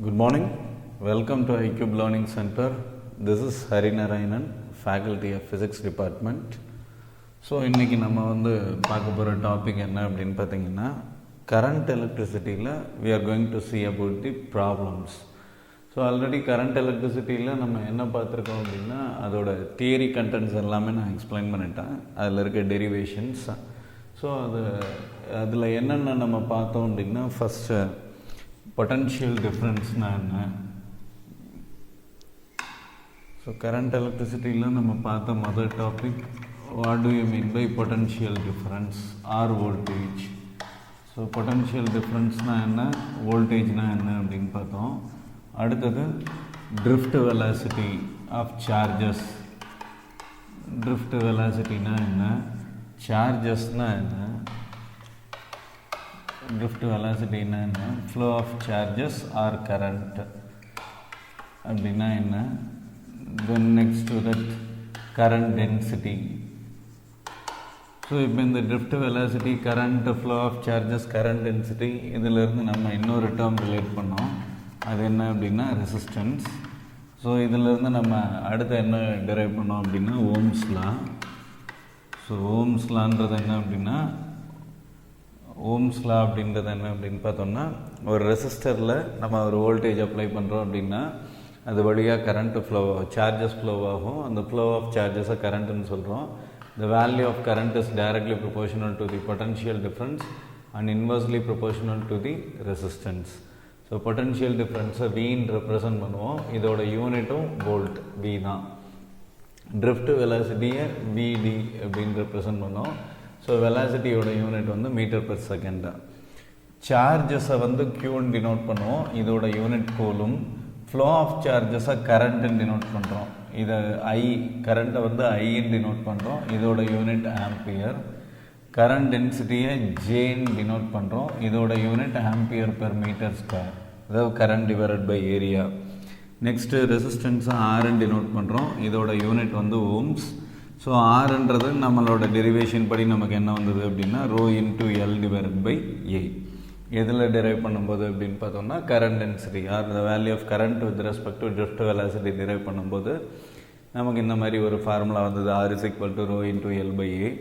Good morning. Welcome to iCube Learning Center. This is Harinarayanan, Faculty of Physics Department. So இன்றைக்கி நம்ம பார்க்க போகிற topic என்ன அப்படின்னு பார்த்தீங்கன்னா கரண்ட் எலக்ட்ரிசிட்டியில் we are going to see about the problems. So already current எலக்ட்ரிசிட்டியில் நம்ம என்ன பார்த்துருக்கோம் அப்படின்னா அதோட தியரி கண்டென்ட்ஸ் எல்லாமே நான் எக்ஸ்பிளைன் பண்ணிட்டேன். அதில் இருக்க டெரிவேஷன்ஸ். ஸோ அதில் என்னென்ன நம்ம பார்த்தோம் அப்படின்னா ஃபஸ்ட்டு பொட்டன்ஷியல் டிஃப்ரென்ஸ்னால் என்ன. ஸோ கரண்ட் எலக்ட்ரிசிட்டியில் நம்ம பார்த்த முதல் topic what do you mean by potential difference or voltage. So potential டிஃப்ரென்ஸ்னால் என்ன, வோல்டேஜ்னால் என்ன அப்படின்னு பார்த்தோம். அடுத்தது drift velocity of charges. Drift வெலாசிட்டினா என்ன, சார்ஜஸ்னால் என்ன, drift velocity என்ன, flow of charges or current அப்படின்னா என்ன. then next to that current density. So இப்போ இந்த drift velocity, current, flow of charges, current density இதிலிருந்து நம்ம இன்னொரு டேர்ம் ரிலேட் பண்ணோம். அது என்ன அப்படின்னா ரெசிஸ்டன்ஸ். ஸோ இதிலிருந்து நம்ம அடுத்து என்ன டெரைவ் பண்ணோம் அப்படின்னா ஓம்ஸ் லா. ஸோ ஓம்ஸ் லான்றது என்ன அப்படின்னா ஓம்ஸ் லா அப்படின்றது என்ன அப்படின்னு பார்த்தோம்னா ஒரு ரெசிஸ்டரில் நம்ம ஒரு வோல்டேஜ் அப்ளை பண்ணுறோம் அப்படின்னா அது வழியாக கரண்ட்டு ஃப்ளோ சார்ஜஸ் ஃப்ளோ ஆகும். அந்த ஃப்ளோ ஆஃப் சார்ஜஸை கரண்ட்டுன்னு சொல்கிறோம். The value of current is directly proportional to the potential difference and inversely proportional to the resistance. So potential டிஃப்ரென்ஸை வின்னு ரெப்ரசன்ட் பண்ணுவோம். இதோட யூனிட்டும் வோல்ட் வி தான். ட்ரிஃப்ட் வெலாசிட்டியை விடி அப்படின்னு ரெப்ரசன்ட் பண்ணோம். ஸோ வெலாசிட்டியோட யூனிட் மீட்டர் பெர் செகண்டா. சார்ஜஸை க்யூன்னு டினோட் பண்ணுவோம். இதோட யூனிட் கூலும். ஃப்ளோ ஆஃப் சார்ஜஸை கரண்ட்டுன்னு டினோட் பண்ணுறோம். இதை கரண்ட்டை ஐன்னு டினோட் பண்ணுறோம். இதோட யூனிட் ஆம்பியர். கரண்ட் டென்சிட்டியை ஜேன்னு டினோட் பண்ணுறோம். இதோட unit ampere per metre square, அதாவது current divided by area. Next ரெசிஸ்டன்ஸை ஆர்ன்னு டினோட் பண்ணுறோம். இதோட யூனிட் ஓம்ஸ். ஸோ ஆர்ன்றது நம்மளோட டெரிவேஷன் படி நமக்கு என்ன வந்தது அப்படின்னா rho into L divided by A. எதில் டெரைவ் பண்ணும்போது அப்படின்னு பார்த்தோம்னா current density or the value of current with respect to drift velocity derive பண்ணும்போது நமக்கு இந்த மாதிரி ஒரு ஃபார்முலா வந்தது, R is equal to rho into L by A.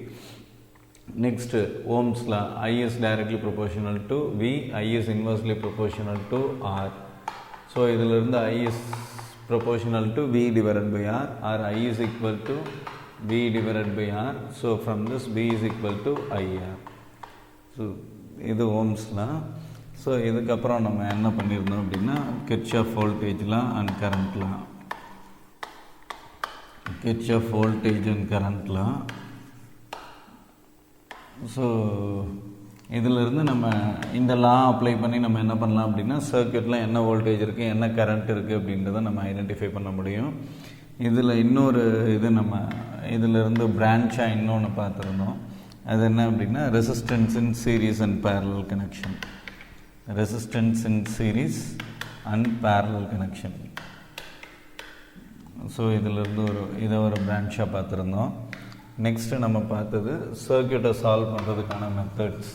Next ஓம்ஸில் I is directly proportional to V, I is inversely proportional to R. So இதிலிருந்து I is proportional to V divided by R or I is equal to V divided by R. So from this B is equal to IR. So இது ஓம்ஸ்லாம். So இதுக்கப்புறம் நம்ம என்ன பண்ணியிருந்தோம் அப்படின்னா Kirchhoff voltage law and current law. Kirchhoff voltage and current law. So இதிலிருந்து நம்ம இந்த லா apply பண்ணி நம்ம என்ன பண்ணலாம் அப்படின்னா சர்க்யூட்டில் என்ன வோல்டேஜ் இருக்குது, என்ன கரண்ட் இருக்குது அப்படின்றத நம்ம ஐடென்டிஃபை பண்ண முடியும். இதில் இன்னொரு நம்ம இதிலிருந்து பிரான்ச்சாக இன்னொன்று பார்த்துருந்தோம். அது என்ன அப்படின்னா resistance in series and parallel connection. Resistance in series and parallel connection. So இதிலிருந்து இதை ஒரு பிரான்ச்சாக பார்த்துருந்தோம். நெக்ஸ்ட்டு நம்ம பார்த்தது சர்க்யூட்டை சால்வ் பண்ணுறதுக்கான methods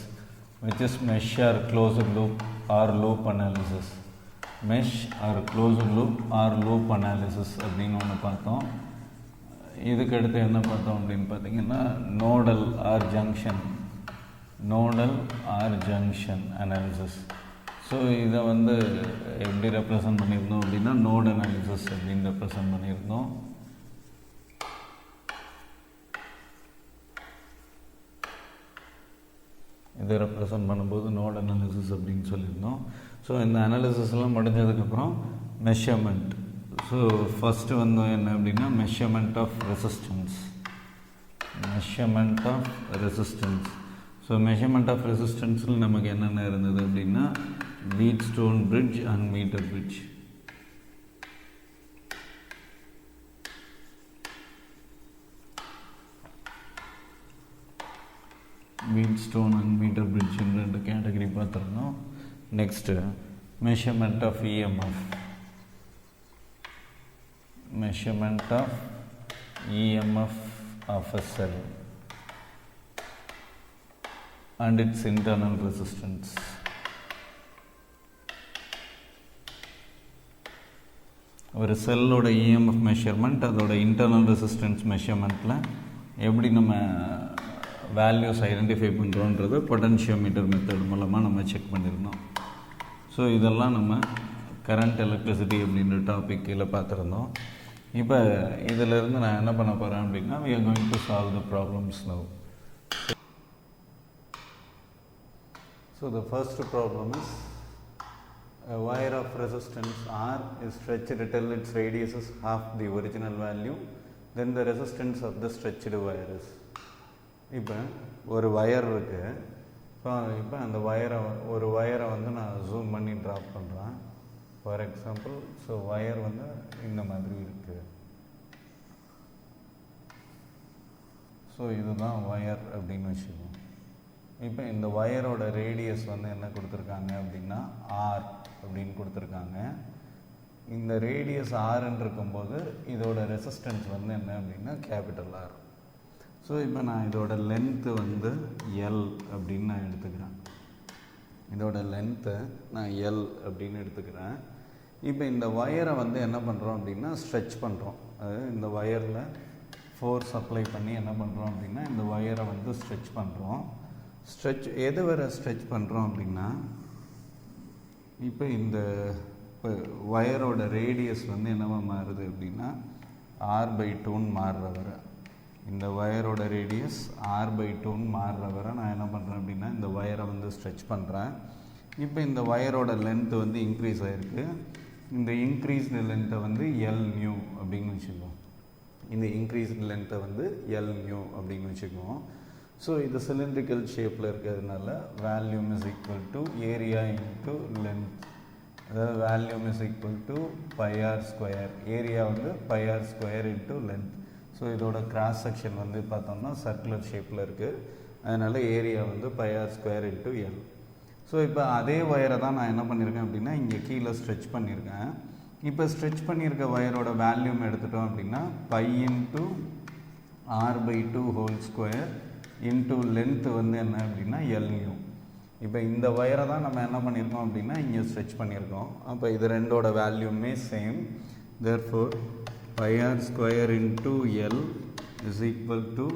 which is mesh or closed loop or loop analysis. Mesh or closed loop or loop analysis அப்படின்னு ஒன்று பார்த்தோம். இதுக்கடுத்து என்ன பார்த்தோம் அப்படின்னு பார்த்தீங்கன்னா nodal or junction analysis. So இதை எப்படி ரெப்ரசன்ட் பண்ணியிருந்தோம் அப்படின்னா நோட் அனாலிசிஸ் அப்படின்னு ரெப்ரசன்ட் பண்ணியிருந்தோம். இதை ரெப்ரசன்ட் பண்ணும்போது நோட் அனாலிசிஸ் அப்படின்னு சொல்லியிருந்தோம். ஸோ இந்த அனாலிசிஸ்லாம் முடிஞ்சதுக்கப்புறம் மெஷர்மெண்ட். ஸோ ஃபஸ்ட்டு என்ன அப்படின்னா measurement of resistance. So measurement of ரெசிஸ்டன்ஸில் நமக்கு என்னென்ன இருந்தது அப்படின்னா Wheatstone bridge and metre bridge. Wheatstone and metre bridge ரெண்டு கேட்டகரி பார்த்துருந்தோம். Next measurement of EMF. Measurement of EMF of a cell and its internal resistance. ஒரு செல்லோட EMF மெஷர்மெண்ட் அதோட internal resistance மெஷர்மெண்ட்டில் எப்படி நம்ம வேல்யூஸ் ஐடென்டிஃபை பண்ணுறோன்றது பொட்டன்ஷியோமீட்டர் மெத்தட் மூலமாக நம்ம check பண்ணியிருந்தோம். So இதெல்லாம் நம்ம கரண்ட் எலக்ட்ரிசிட்டி அப்படின்ற டாபிக் கீழே பார்த்துருந்தோம். இப்போ இதிலிருந்து நான் என்ன பண்ண போகிறேன் அப்படின்னா we are going to solve the problems now. So the first problem is a wire of resistance R is stretched till its radius is half the original value, then the resistance of the stretched wire is. இப்போ ஒரு wire இருக்குது. இப்போ அந்த ஒரு வயரை வந்து நான் zoom பண்ணி ட்ராப் பண்ணுறேன். ஃபார் எக்ஸாம்பிள் ஸோ வயர் வந்து இந்த மாதிரி இருக்குது. ஸோ இதுதான் வயர் அப்படின்னு வச்சுக்கோங்க. இப்போ இந்த வயரோட ரேடியஸ் வந்து என்ன கொடுத்துருக்காங்க அப்படின்னா ஆர் அப்படின்னு கொடுத்துருக்காங்க. இந்த ரேடியஸ் ஆர்ன்னு இருக்கும்போது இதோட ரெசிஸ்டன்ஸ் வந்து என்ன அப்படின்னா கேபிட்டல் ஆர். ஸோ இப்போ நான் இதோட லென்த்து வந்து எல் அப்படின்னு நான் எடுத்துக்கிறேன். இதோட லென்த்தை நான் எல் அப்படின்னு எடுத்துக்கிறேன். இப்போ இந்த வயரை வந்து என்ன பண்ணுறோம் அப்படின்னா ஸ்ட்ரெச் பண்ணுறோம். அதாவது இந்த வயரில் ஃபோர்ஸ் அப்ளை பண்ணி என்ன பண்ணுறோம் அப்படின்னா இந்த வயரை வந்து ஸ்ட்ரெச் பண்ணுறோம். எது வரை ஸ்ட்ரெச் பண்ணுறோம் அப்படின்னா இப்போ இந்த வயரோட ரேடியஸ் வந்து என்னவா மாறுது அப்படின்னா R/2ன்னு மாறுற வரை, இந்த வயரோட ரேடியஸ் R/2ன்னு மாறுற வரை நான் என்ன பண்ணுறேன் அப்படின்னா இந்த வயரை வந்து ஸ்ட்ரெச் பண்ணுறேன். இப்போ இந்த வயரோட லென்த்து வந்து இன்க்ரீஸ் ஆகிருக்கு. இந்த இன்க்ரீஸ்டு லென்த்தை வந்து எல் நியூ அப்படின்னு வச்சுக்குவோம். இந்த இன்க்ரீஸ்டு லென்த்தை வந்து எல் நியூ அப்படின்னு வச்சுக்குவோம். ஸோ இது சிலிண்ட்ரிக்கல் ஷேப்பில் இருக்கிறதுனால volume is equal to area into length. அதாவது volume is equal to πr square. Area வந்து πr square into length. So இதோட கிராஸ் செக்ஷன் வந்து பார்த்தோம்னா சர்க்குலர் ஷேப்பில் இருக்குது. அதனால் ஏரியா வந்து πr square into L. So இப்போ அதே வயரை தான் நான் என்ன பண்ணியிருக்கேன் அப்படின்னா இங்கே கீழே ஸ்ட்ரெச் பண்ணியிருக்கேன். இப்போ ஸ்ட்ரெச் பண்ணியிருக்க வயரோட வேல்யூம் எடுத்துட்டோம் அப்படின்னா π into R/2 whole square into length வந்து என்ன அப்படின்னா எல் நியூ. இப்போ இந்த வயரை தான் நம்ம என்ன பண்ணியிருக்கோம் அப்படின்னா இங்கே ஸ்ட்ரெச் பண்ணியிருக்கோம். அப்போ இது ரெண்டோட வேல்யூமே same. Therefore πr square into L is equal to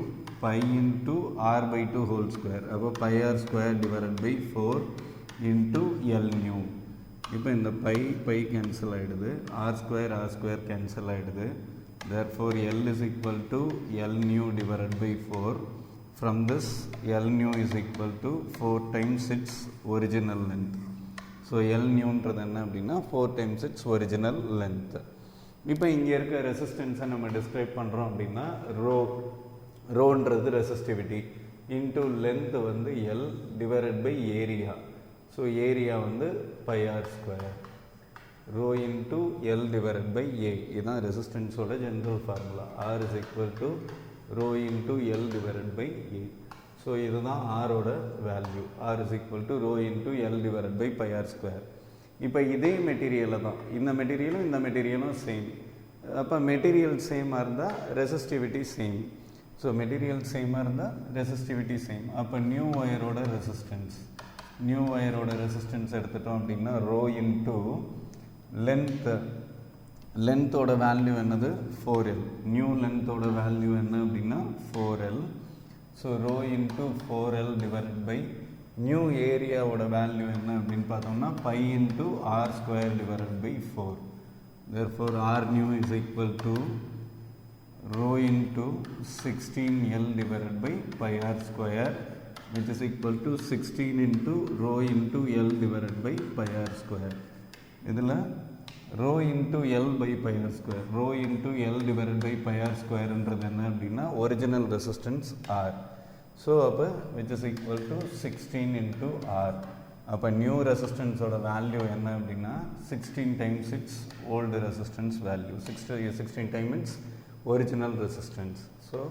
π into R/2 whole square. அப்போ πr square divided by 4 into L new. இப்போ இந்த பை கேன்சல் ஆகிடுது, ஆர் ஸ்கொயர் கேன்சல் ஆகிடுது. Therefore L is equal to L new divided by 4. From this L new is equal to 4 times its original length. So L newன்றது என்ன அப்படின்னா 4 times its original length. இப்போ இங்கே இருக்க ரெசிஸ்டன்ஸை நம்ம describe பண்ணுறோம் அப்படின்னா ரோன்றது ரெசிஸ்டிவிட்டி இன்ட்டு லென்த் வந்து L divided by area. So area வந்து πr square. Rho into L divided by A. இதுதான் ரெசிஸ்டன்ஸோட general formula. R is equal to rho into L divided by A. So இதுதான் ஆரோட value. R is equal to rho into L divided by πr square. இப்போ இதே மெட்டீரியலை தான் இந்த மெட்டீரியலும் same. அப்போ மெட்டீரியல் சேமாக இருந்தால் ரெசிஸ்டிவிட்டி சேம். ஸோ மெட்டீரியல் சேமாக இருந்தால் ரெசிஸ்டிவிட்டி சேம். அப்போ நியூ வயரோட ரெசிஸ்டன்ஸ் எடுத்துட்டோம் அப்படின்னா ரோ இன்ட்டு லென்த்தோட வேல்யூ என்னது 4L. நியூ லென்த்தோட வேல்யூ என்ன அப்படின்னா 4L. So rho into 4L divided by new ஏரியாவோட வேல்யூ என்ன அப்படின்னு பார்த்தோம்னா π into R square divided by 4. Therefore R new is equal to rho into 16L divided by πr square which is equal to 16 into rho into L divided by πr square. இதில் rho into L by πr square, rho into L divided by πr square என்றது என்ன அப்படின்னா original resistance R. So அப்போ which is equal to 16 into R. அப்போ new resistance ஓட value என்ன அப்படின்னா 16 times its old resistance value. 16 times its original resistance. So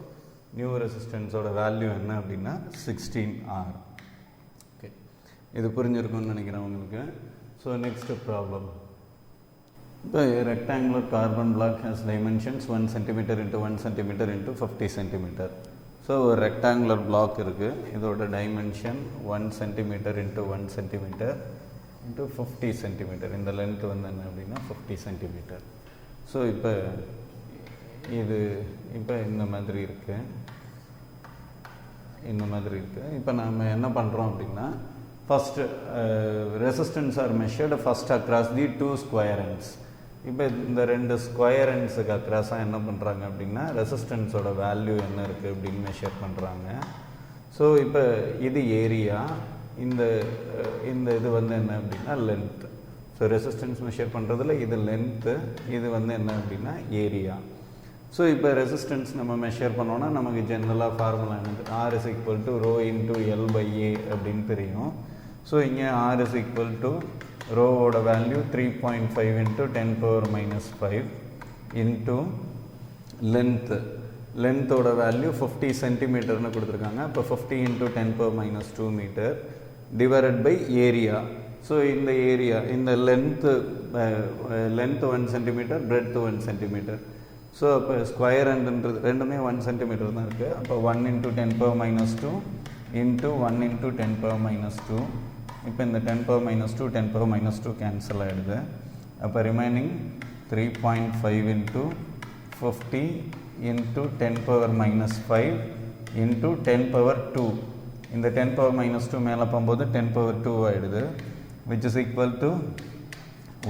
new resistance ஓட value என்ன அப்படின்னா 16R. ஓகே, இது புரிஞ்சிருக்கும்னு நினைக்கிறேன் உங்களுக்கு. So next problem. இப்போ rectangular carbon block has dimensions 1 cm into 1 cm into 50 cm. So ஒரு ரெக்டாங்குலர் பிளாக் இருக்குது, இதோட dimension 1 cm into 1 cm into 50 cm. இந்த லென்த் வந்து என்ன அப்படின்னா 50 cm. ஸோ இப்போ இது இப்போ இந்த மாதிரி இருக்குது, இந்த மாதிரி இருக்குது. இப்போ நம்ம என்ன பண்ணுறோம் அப்படின்னா, first resistance R measured first across the 2 square ends. இப்போ இந்த 2 ஸ்கொயர் எண்ட்ஸுக்கு அக்ராஸாக என்ன பண்ணுறாங்க அப்படின்னா ரெசிஸ்டன்ஸோட வேல்யூ என்ன இருக்குது அப்படின்னு மெஷர் பண்ணுறாங்க. ஸோ இப்போ இது ஏரியா, இந்த இந்த இது வந்து என்ன அப்படின்னா லென்த்து. ஸோ ரெசிஸ்டன்ஸ் மெஷர் பண்ணுறதுல இது லென்த்து, இது வந்து என்ன அப்படின்னா ஏரியா. ஸோ இப்போ ரெசிஸ்டன்ஸ் நம்ம மெஷர் பண்ணோன்னா நமக்கு ஜென்ரலாக ஃபார்முலா என்னது, R is equal to rho into L by A அப்படின்னு தெரியும். ஸோ இங்கே R is equal to ரோவோட value 3.5 into 10 power minus 5 into லென்த்தோட வேல்யூ 50 சென்டிமீட்டர்னு கொடுத்துருக்காங்க. இப்போ 50 into 10 power minus 2 metre divided by area. So இந்த ஏரியா, இந்த length 1 centimetre, breadth 1 centimetre. So இப்போ ஸ்கொயர் அண்டுன்றது ரெண்டுமே 1 சென்டிமீட்டர் தான் இருக்குது. அப்போ 1 into 10 power minus 2 into 1 into 10 power minus 2. இப்போ இந்த 10 power minus 2 10 power minus 2 cancel ஆகிடுது. அப்போ remaining 3.5 into 50 into 10 power minus 5 into 10 power 2. இந்த 10 power minus 2 மேலே போகும்போது 10 power 2 ஆகிடுது, which is equal to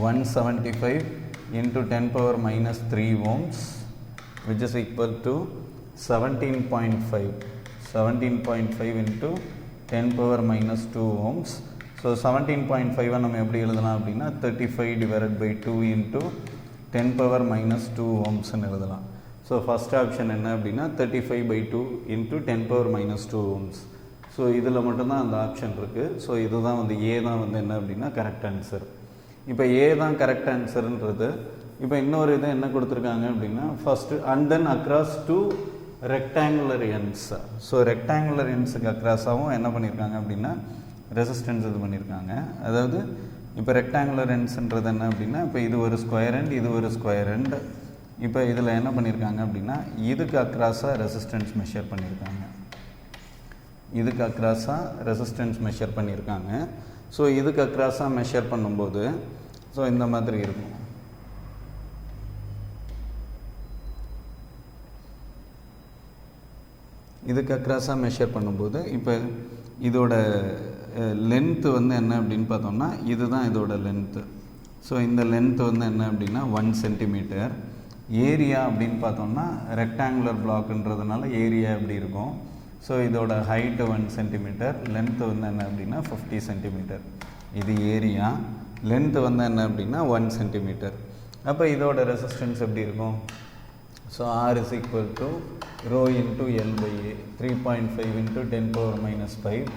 175 into 10 power minus 3 ohms, which is equal to 17.5 into 10 power minus 2 ohms. So 17.5 நம்ம எப்படி எழுதலாம் அப்படின்னா 35 divided by 2 into 10 power minus 2 ohmsன்னு எழுதலாம். So first option என்ன அப்படின்னா 35 by 2 into 10 power minus 2 ohms. So இதில் மட்டும்தான் அந்த ஆப்ஷன் இருக்குது. ஸோ இதுதான் வந்து ஏ தான் வந்து என்ன அப்படின்னா கரெக்ட் ஆன்சர். இப்போ ஏ தான் கரெக்ட் ஆன்சருன்றது. இப்போ இன்னொரு இது என்ன கொடுத்துருக்காங்க அப்படின்னா first and then across 2 rectangular ends. So rectangular எண்ட்ஸுக்கு அக்ராஸாகவும் என்ன பண்ணியிருக்காங்க அப்படின்னா ரெசிஸ்டன்ஸ் இது பண்ணியிருக்காங்க. அதாவது இப்போ ரெக்டாங்குலர் எண்ட்ஸ்ன்றது என்ன அப்படின்னா, இப்போ இது ஒரு ஸ்கொயர் எண்ட், இது ஒரு ஸ்கொயர் எண்ட். இப்போ இதில் என்ன பண்ணியிருக்காங்க அப்படின்னா இதுக்கு அக்ராஸாக ரெசிஸ்டன்ஸ் மெஷர் பண்ணியிருக்காங்க, இதுக்கு அக்ராஸாக ரெசிஸ்டன்ஸ் மெஷர் பண்ணியிருக்காங்க. ஸோ இதுக்கு அக்ராஸாக மெஷர் பண்ணும்போது ஸோ இந்த மாதிரி இருக்கும். இதுக்கு அக்ராஸாக மெஷர் பண்ணும்போது இப்போ இதோட லென்த்து வந்து என்ன அப்படின்னு பார்த்தோம்னா இதுதான் இதோட லென்த்து. ஸோ இந்த லென்த்து வந்து என்ன அப்படின்னா 1 சென்டிமீட்டர். ஏரியா அப்படின்னு பார்த்தோம்னா ரெக்டாங்குலர் பிளாக்ன்றதுனால ஏரியா எப்படி இருக்கும். ஸோ இதோட ஹைட்டு 1 சென்டிமீட்டர், லென்த்து வந்து என்ன அப்படின்னா 50 சென்டிமீட்டர். இது ஏரியா, லென்த்து வந்து என்ன அப்படின்னா 1 சென்டிமீட்டர். அப்போ இதோட ரெசிஸ்டன்ஸ் எப்படி இருக்கும். So R is equal to rho into L by A, 3.5 into 10 power minus 5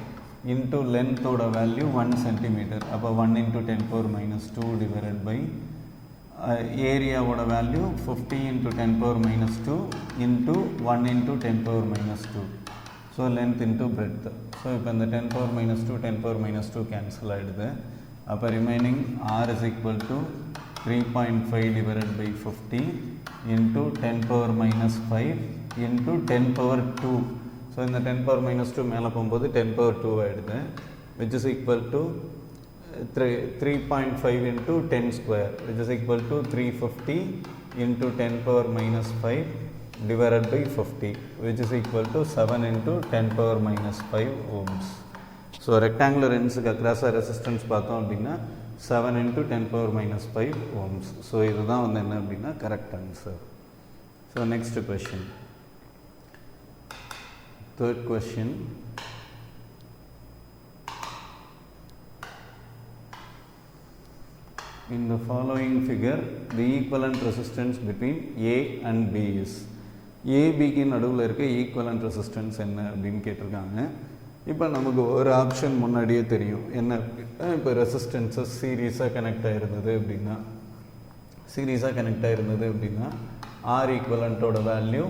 into லென்த்தோட வேல்யூ 1 சென்டிமீட்டர். அப்போ 1 into 10 power minus 2 divided by ஏரியாவோட value 50 into 10 power minus 2 into 1 into 10 power minus 2. So length into breadth. So இப்போ இந்த 10 power minus 2 10 power minus 2 cancel ஆகிடுது. அப்போ remaining R is equal to 3.5 divided by 50 into 10 power minus 5 into 10 power 2. So இந்த 10 power minus 2 மேலே போகும்போது 10 power 2 ஆகிடுது, which is equal to 3.5 into 10 square, which is equal to 350 into 10 power minus 5 divided by 50, which is equal to 7 into 10 power minus 5 ohms. So rectangular எண்ட்ஸுக்கு அக்ராஸாக resistance பார்த்தோம் அப்படின்னா 7 into 10 power minus 5 ohms. So இதுதான் வந்து என்ன அப்படின்னா correct answer. So next question, third question. In the following figure, the equivalent resistance between A and B is. A, Bக்கு நடுவில் இருக்க ஈக்குவலண்ட் ரெசிஸ்டன்ஸ் என்ன அப்படின்னு கேட்டிருக்காங்க. இப்போ நமக்கு ஒரு ஆப்ஷன் முன்னாடியே தெரியும் என்ன அப்படின்னா, இப்போ ரெசிஸ்டன்ஸஸ் சீரீஸாக கனெக்ட் ஆகிருந்தது அப்படின்னா ஆர் ஈக்குவலண்ட்டோட value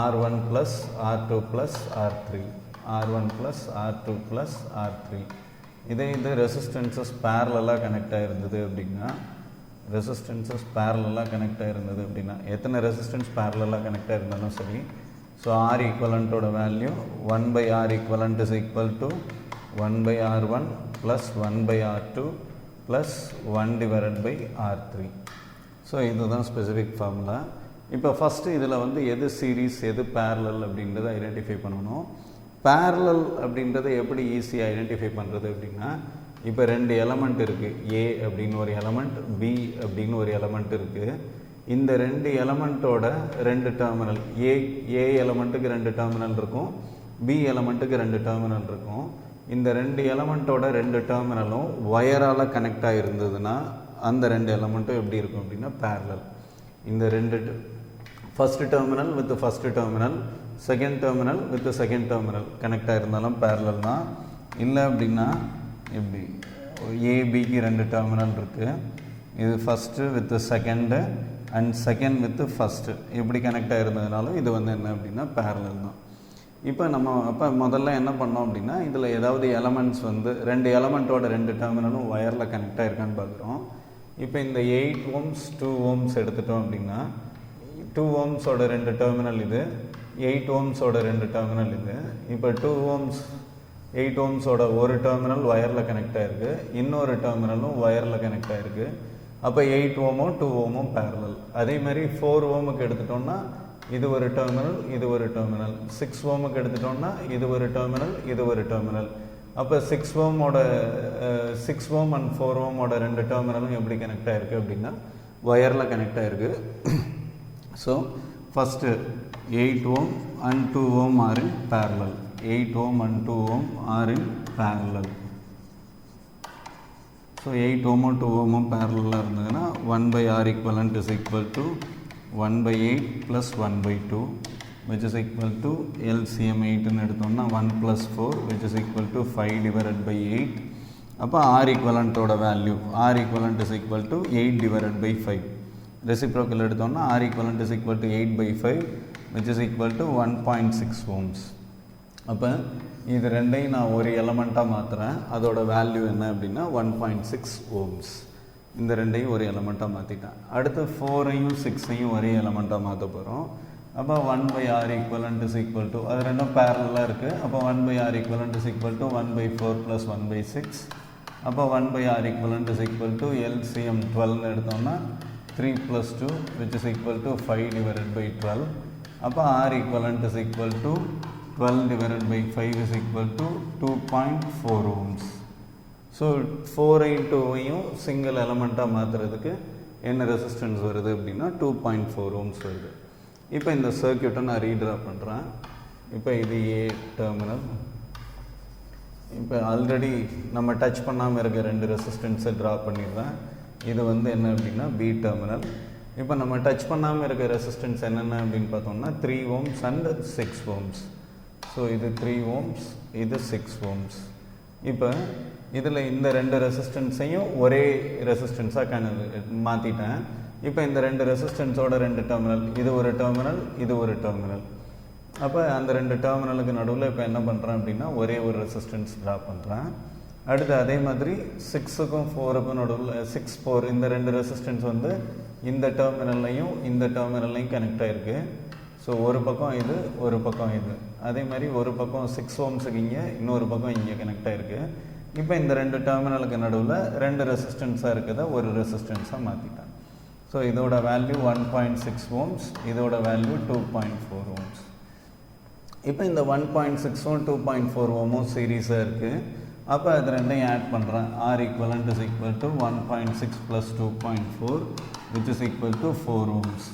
R1 plus R2 plus R3, R1 plus R2 plus R3. இதே இது ரெசிஸ்டன்ஸஸ் பேரலாக கனெக்ட் ஆகிருந்தது அப்படின்னா எத்தனை ரெசிஸ்டன்ஸ் பேரலாக கனெக்ட் ஆகிருந்தாலும் சரி. ஸோ ஆர் ஈக்குவலண்ட்டோட value 1 by R equivalent is equal to 1 by R1 plus 1 by R2 plus 1 divided by R3. So இதுதான் ஸ்பெசிஃபிக் ஃபார்முலா. இப்போ ஃபஸ்ட்டு இதில் வந்து எது சீரீஸ் எது பேரலல் அப்படின்றத ஐடென்டிஃபை பண்ணணும். பேரலல் அப்படின்றத எப்படி ஈஸியாக ஐடென்டிஃபை பண்ணுறது அப்படின்னா, இப்போ 2 எலமெண்ட் இருக்குது, ஏ அப்படின்னு ஒரு எலமெண்ட், பி அப்படின்னு ஒரு எலமெண்ட் இருக்குது. இந்த 2 எலமெண்ட்டோட 2 டெர்மினல், ஏ எலமெண்ட்டுக்கு 2 டெர்மினல் இருக்கும், பி எலமெண்ட்டுக்கு 2 டெர்மினல் இருக்கும். இந்த 2 எலமெண்ட்டோட 2 டெர்மினலும் ஒயரால் கனெக்ட் ஆகிருந்ததுன்னா அந்த 2 எலமெண்ட்டும் எப்படி இருக்கும் அப்படின்னா பேரலல். இந்த 2 first terminal with first terminal, second terminal with second terminal connect ஆகிருந்தாலும் பேரலல் தான். இல்லை அப்படின்னா எப்படி, ஏபிக்கு 2 டெர்மினல் இருக்குது, இது first with second and second with first எப்படி கனெக்ட் ஆகிருந்ததுனாலும் இது வந்து என்ன அப்படின்னா பேரலல் தான். இப்போ முதல்ல என்ன பண்ணோம் அப்படின்னா, இதில் ஏதாவது எலமெண்ட்ஸ் வந்து 2 எலமெண்ட்டோட 2 டெர்மினலும் ஒயரில் கனெக்ட் ஆகிருக்கான்னு பார்க்குறோம். இப்போ இந்த 8 ohms 2 ohms எடுத்துட்டோம் அப்படின்னா 2 ohmஸோட 2 டெர்மினல் இது, 8 ohmஸோட 2 டெர்மினல் இது. இப்போ 2 ohms 8 ohmஸோட ஒரு டெர்மினல் ஒயரில் கனெக்ட் ஆகிருக்கு, இன்னொரு டெர்மினலும் ஒயரில் கனெக்ட் ஆகிருக்கு. அப்போ 8 ohmம் 2 ohmம் பேரலல். அதே மாதிரி 4 ohmக்கு எடுத்துட்டோம்னா இது ஒரு டெர்மினல், இது ஒரு டெர்மினல். 6 ohmக்கு எடுத்துட்டோம்னா இது ஒரு டெர்மினல், இது ஒரு டெர்மினல். அப்போ 6 ohm அண்ட் 4 ohmோட 2 டெர்மினலும் எப்படி கனெக்ட் ஆகிருக்கு அப்படின்னா ஒயரில் கனெக்ட் ஆகிருக்கு. So first 8 ohm and 2 ohm are in parallel. 8 ohm and 2 ohm are in parallel. So 8 ohm 2 ohm parallel இருந்ததுன்னா 1/R equivalent is equal to 1/8 plus 1/2 which is equal to LCM 8ன்னு எடுத்தோம்னா 1 plus 4 which is equal to 5 divided by 8. அப்போ R equivalentோட value R equivalent is equal to 8 divided by 5. Reciprocal எடுத்தோம்னா R equivalent is equal to 8/5 which is equal to 1.6 ohms. அப்போ இது ரெண்டையும் நான் ஒரு எலமெண்ட்டாக மாற்றுறேன், அதோட வேல்யூ என்ன அப்படின்னா 1.6 ohms. இந்த ரெண்டையும் ஒரு எலமெண்ட்டாக மாற்றிட்டேன். அடுத்து 4ஐயும் 6ஐயும் ஒரே எலமெண்ட்டாக மாற்ற போகிறோம். அப்போ 1/R equivalent is equal to, அது ரெண்டும் பேரலாக இருக்குது. அப்போ 1/R equivalent is equal to 1/4 plus 1/6. அப்போ 1/R equivalent is equal to LCM 12ன்னு எடுத்தோம்னா 3 plus 2 which is equal to 5 divided by 12. அப்போ R equivalent is equal to 12 divided by 5 is equal to 2.4 ohms. So 4 2ஐயும் single எலமெண்ட்டாக மாற்றுறதுக்கு என்ன resistance வருது அப்படின்னா 2.4 ohms வருது. இப்போ இந்த சர்க்யூட்டை நான் ரீட்ரா பண்ணுறேன். இப்போ இது ஏ டெர்மினல். இப்போ ஆல்ரெடி நம்ம டச் பண்ணாமல் இருக்க 2 ரெசிஸ்டன்ஸை ட்ரா பண்ணிடுறேன். இது வந்து என்ன அப்படின்னா பி டெர்மினல். இப்போ நம்ம டச் பண்ணாமல் இருக்க ரெசிஸ்டன்ஸ் என்னென்ன அப்படின்னு பார்த்தோம்னா 3 ohms அண்ட் 6 ohms. ஸோ இது 3 ohms, இது 6 ohms. இப்போ இதில் இந்த 2 ரெசிஸ்டன்ஸையும் ஒரே ரெசிஸ்டன்ஸாக மாற்றிட்டேன். இப்போ இந்த 2 ரெசிஸ்டன்ஸோட 2 டெர்மினல், இது ஒரு டெர்மினல், இது ஒரு டெர்மினல். அப்போ அந்த 2 டெர்மினலுக்கு நடுவில் இப்போ என்ன பண்ணுறேன் அப்படின்னா ஒரே ஒரு ரெசிஸ்டன்ஸ் ட்ரா பண்ணுறேன். அடுத்து அதே மாதிரி 6க்கும் 4க்கும் நடுவில் 6 4 இந்த 2 ரெசிஸ்டன்ஸ் வந்து இந்த டெர்மினல்லையும் இந்த டெர்மினல்லையும் கனெக்ட் ஆகிருக்கு. ஸோ ஒரு பக்கம் இது, ஒரு பக்கம் இது. அதே மாதிரி ஒரு பக்கம் 6 ohmஸுக்கு இங்கே, இன்னொரு பக்கம் இங்கே கனெக்ட் ஆகிருக்கு. இப்போ இந்த 2 டெர்மினலுக்கு நடுவில் 2 ரெசிஸ்டன்ஸாக இருக்கிறத ஒரு ரெசிஸ்டன்ஸாக மாற்றிட்டேன். ஸோ இதோட வேல்யூ 1.6 ohms, இதோட வேல்யூ 2.4 ohms. இப்போ இந்த 1.6ம் 2.4 ohmம் சீரீஸாக இருக்குது. அப்போ அது ரெண்டையும் ஆட் பண்ணுறேன். R equivalent is equal to 1.6 plus 2.4 which is equal to 4 ohms.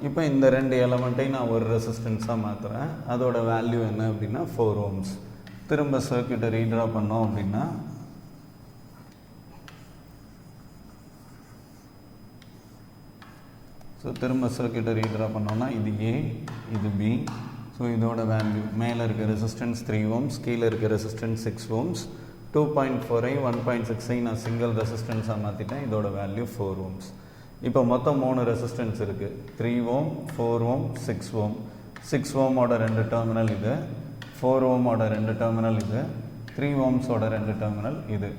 இப்போ இந்த 2 எலமெண்ட்டையும் நான் ஒரு ரெசிஸ்டன்ஸாக மாற்றுறேன். அதோட வேல்யூ என்ன அப்படின்னா 4 ohms. திரும்ப சர்க்யூட்டை ரீட்ரா பண்ணோம் அப்படின்னா திரும்ப சர்க்யூட்டை ரீட்ரா பண்ணோம்னா இது ஏ, இது பி. ஸோ இதோட வேல்யூ மேலே இருக்க ரெசிஸ்டன்ஸ் 3 ohms, கீழே இருக்க ரெசிஸ்டன்ஸ் 6 ohms. 2.4ஐ 1.6ஐ நான் சிங்கிள் ரெசிஸ்டன்ஸாக மாற்றிட்டேன். இதோட வேல்யூ 4 ohms. இப்போ மொத்தம் 3 ரெசிஸ்டன்ஸ் இருக்குது. 3 ohm, 4 ohm, 6 ohm. 6 ohmோட 2 டெர்மினல் இது, 4 ohmோட 2 டெர்மினல் இது, 3 ohmஸோட 2 டெர்மினல் இது.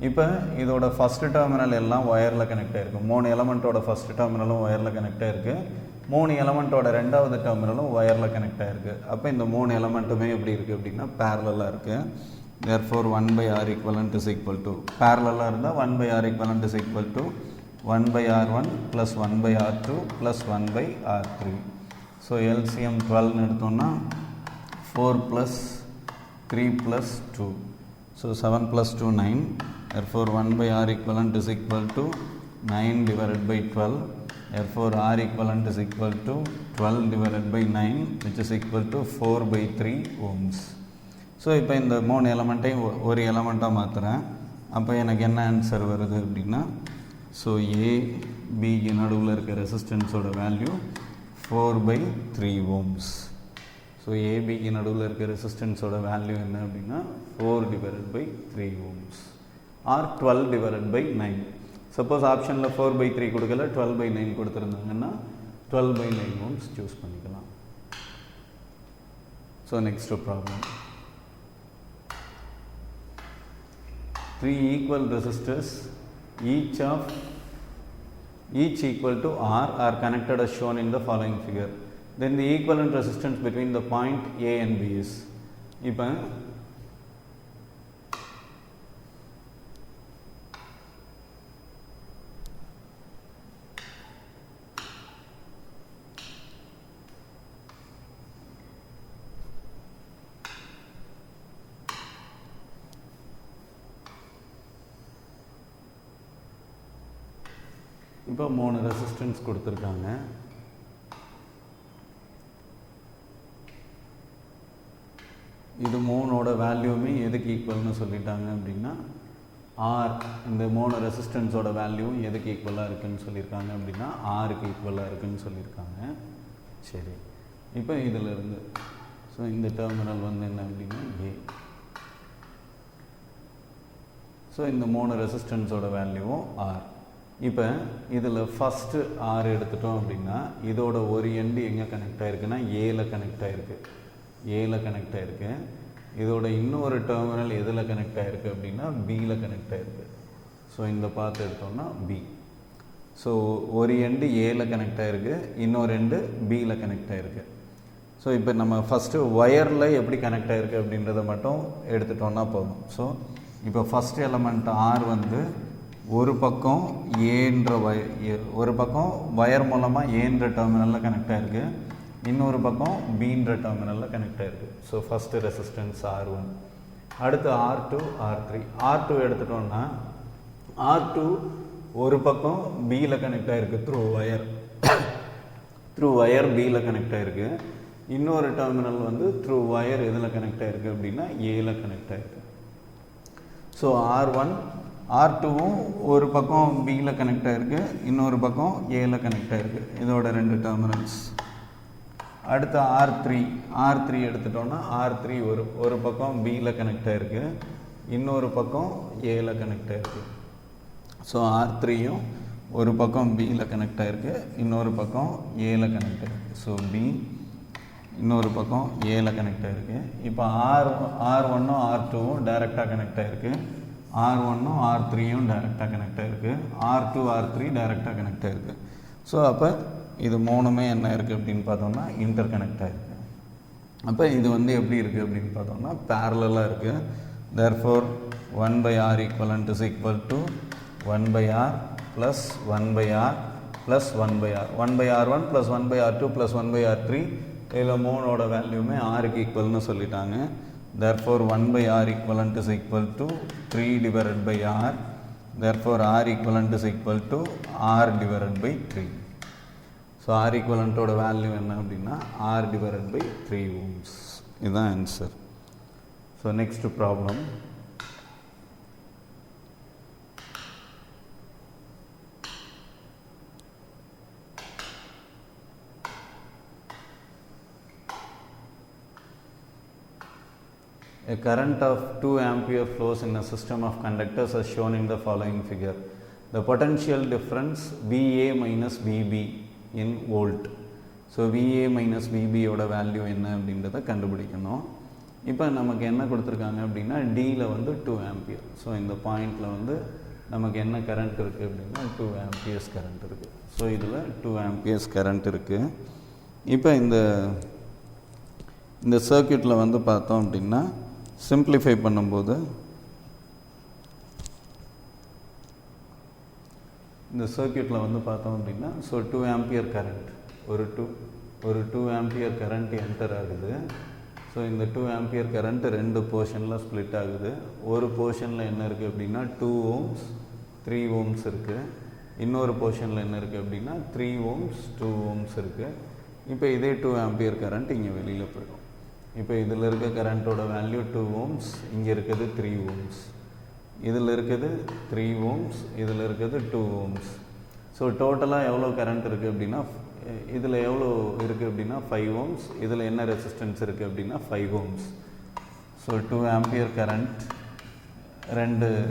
இப்போ இதோட ஃபஸ்ட்டு டெர்மினல் எல்லாம் ஒயரில் கனெக்ட் ஆகிருக்கு. 3 எலமெண்ட்டோட ஃபஸ்ட்டு டெர்மினலும் ஒயரில் கனெக்ட் ஆகிருக்கு. 3 எலமெண்ட்டோட 2வது டெர்மினலும் ஒயரில் கனெக்ட் ஆகிருக்கு. அப்போ இந்த 3 எலமெண்ட்டுமே எப்படி இருக்குது அப்படின்னா பேரலாக இருக்குது. therefore 1/R equivalent is equal to, பேரலாக இருந்தால் 1/R equivalent is equal to 1 by R1 plus 1 by R2 plus 1 by R3. So LCM 12 எடுத்தோம்னா 4 plus 3 plus 2. So 7 plus 2 9. Therefore 1 by R equivalent is equal to 9 divided by 12. Therefore R equivalent is equal to 12 divided by 9, which is equal to 4 by 3 ohms. So இப்போ இந்த மூணு எலமெண்ட்டையும் ஒரு எலமெண்ட்டாக மாற்றுறேன். அப்போ எனக்கு என்ன answer வருது அப்படின்னா, ஸோ ஏபிக்கு நடுவில் இருக்க ரெசிஸ்டன்ஸோட வேல்யூ 4 by 3 ohms. ஸோ ஏபிக்கு நடுவில் இருக்க ரெசிஸ்டன்ஸோட வேல்யூ என்ன அப்படின்னா 4 divided by 3 ohms or 12 divided by 9. Suppose ஆப்ஷனில் 4 by 3 கொடுக்கல, 12 by 9 கொடுத்துருந்தாங்கன்னா 12 by 9 ohms சூஸ் பண்ணிக்கலாம். So next problem. 3 equal resistors each equal to R are connected as shown in the following figure. Then the equivalent resistance between the point A and B is. இப்போ இப்போ 3 resistance கொடுத்துருக்காங்க. இது 3ஓட வேல்யூமே எதுக்கு ஈக்குவல்னு சொல்லிட்டாங்க அப்படின்னா R, இந்த 3 ரெசிஸ்டன்ஸோட வேல்யூவும் எதுக்கு ஈக்குவலாக இருக்குதுன்னு சொல்லியிருக்காங்க அப்படின்னா ஆருக்கு ஈக்குவலாக இருக்குதுன்னு சொல்லியிருக்காங்க. சரி, இப்போ இதிலிருந்து ஸோ இந்த டெர்மினல் வந்து என்ன அப்படின்னா ஏ. ஸோ இந்த 3 ரெசிஸ்டன்ஸோட வேல்யூவும் ஆர். இப்போ இதில் ஃபஸ்ட்டு ஆர் எடுத்துட்டோம் அப்படின்னா இதோட ஒரு எண்டு எங்கே கனெக்ட் ஆகிருக்குன்னா ஏல கனெக்ட் ஆகிருக்கு. இதோட இன்னொரு டெர்மினல் எதில் கனெக்ட் ஆகிருக்கு அப்படின்னா பியில் கனெக்ட் ஆகிருக்கு. ஸோ இந்த பார்த்து எடுத்தோம்னா பி. ஸோ ஒரு எண்டு ஏல கனெக்ட் ஆகிருக்கு, இன்னொரு எண்டு பியில் கனெக்ட் ஆகிருக்கு. ஸோ இப்போ நம்ம ஃபஸ்ட்டு ஒயரில் எப்படி கனெக்ட் ஆகிருக்கு அப்படின்றத மட்டும் எடுத்துட்டோன்னா போதும். ஸோ இப்போ ஃபஸ்ட் எலமெண்ட் ஆர் வந்து ஒரு பக்கம் ஏன்ற ஒரு பக்கம் ஒயர் மூலமாக ஏன்ற டெர்மினலில் கனெக்ட் ஆகிருக்கு, இன்னொரு பக்கம் பீன்ற டெர்மினலில் கனெக்ட் ஆகிருக்கு. So first resistance R1. அடுத்து R2 R3. R2 எடுத்துட்டோம்னா R2 ஒரு பக்கம் பியில் கனெக்ட் ஆகிருக்கு த்ரூ ஒயர் பியில் கனெக்ட் ஆகிருக்கு, இன்னொரு டெர்மினல் வந்து த்ரூ ஒயர் எதில் கனெக்ட் ஆகிருக்கு அப்படின்னா ஏல கனெக்ட் ஆகிருக்கு. ஸோ R2வும் ஒரு பக்கம் பியில் கனெக்ட் ஆகிருக்கு, இன்னொரு பக்கம் ஏல கனெக்ட் ஆகிருக்கு. இதோட 2 டெர்மினல்ஸ். அடுத்து R3 எடுத்துட்டோம்னா R3 ஒரு பக்கம் பியில் கனெக்ட் ஆகிருக்கு, இன்னொரு பக்கம் ஏல கனெக்ட் ஆகிருக்கு. ஸோ R3யும் ஒரு பக்கம் பியில் கனெக்ட் ஆகிருக்கு, இன்னொரு பக்கம் ஏல கனெக்ட் ஆகிருக்கு. ஸோ பி இன்னொரு பக்கம் ஏல கனெக்ட் ஆகிருக்கு. இப்போ R1ம் R2வும் டைரெக்டாக கனெக்ட் ஆகிருக்கு, R1ம் R3யும் டைரெக்டாக கனெக்ட் ஆகிருக்கு, R2 R3 டைரெக்டாக கனெக்ட் ஆகிருக்கு. ஸோ அப்போ இது மூணுமே என்ன இருக்குது அப்படின்னு பார்த்தோம்னா இன்டர் கனெக்ட் ஆகிருக்கு. அப்போ இது வந்து எப்படி இருக்குது அப்படின்னு பார்த்தோம்னா பேரலாக இருக்குது. Therefore 1 by R equivalent is equal to 1 by R plus 1 by R plus 1 by R. 1 by R1 plus 1 by R2 plus 1 by R3. இதில் மூணோட வேல்யூமே ஆருக்கு ஈக்குவல்னு சொல்லிட்டாங்க. Therefore 1 by R equivalent is equal to 3 divided by R. Therefore R equivalent is equal to R divided by 3. So R equivalent ஓட value என்ன அப்படின்னா R divided by 3 ohms. இதுதான் answer. So next problem. A current of 2 ampere flows in a system of conductors as shown in the following figure. The potential difference VA minus VB in volt. So VA minus VB ஓட value என்ன அப்படின்றத கண்டுபிடிக்கணும். இப்போ நமக்கு என்ன கொடுத்துருக்காங்க அப்படின்னா Dயில் வந்து 2 ஆம்பியர். ஸோ இந்த பாயிண்டில் வந்து நமக்கு என்ன கரண்ட் இருக்குது அப்படின்னா 2 amperes கரண்ட் இருக்குது. ஸோ இதில் 2 amperes கரண்ட் இருக்குது. இப்போ இந்த சர்க்யூட்டில் வந்து பார்த்தோம் அப்படின்னா சிம்பிளிஃபை பண்ணும்போது இந்த சர்க்யூட்டில் வந்து பார்த்தோம் அப்படின்னா ஸோ 2 ஆம்பியர் கரண்ட் ஒரு 2 ஆம்பியர் கரண்ட் என்டர் ஆகுது. ஸோ இந்த 2 ஆம்பியர் கரண்ட் 2 போர்ஷனில் ஸ்ப்ளிட் ஆகுது. ஒரு போர்ஷனில் என்ன இருக்குது அப்படின்னா 2 ohms 3 ohms இருக்குது. இன்னொரு போர்ஷனில் என்ன இருக்குது அப்படின்னா 3 ohms 2 ohms இருக்குது. இப்போ இதே 2 ஆம்பியர் கரண்ட் இங்கே வெளியில் போயிடும். இப்போ இதில் இருக்க கரண்ட்டோட வேல்யூ 2 ohms, இங்கே இருக்குது 3 ohms, இதில் இருக்குது 3 ohms, இதில் இருக்குது 2 ohms. ஸோ டோட்டலாக எவ்வளோ கரண்ட் இருக்குது அப்படின்னா இதில் எவ்வளோ இருக்குது அப்படின்னா 5 ohms, இதில் என்ன ரெசிஸ்டன்ஸ் இருக்குது அப்படின்னா 5 ohms. ஸோ 2 ஆம்பியர் கரண்ட்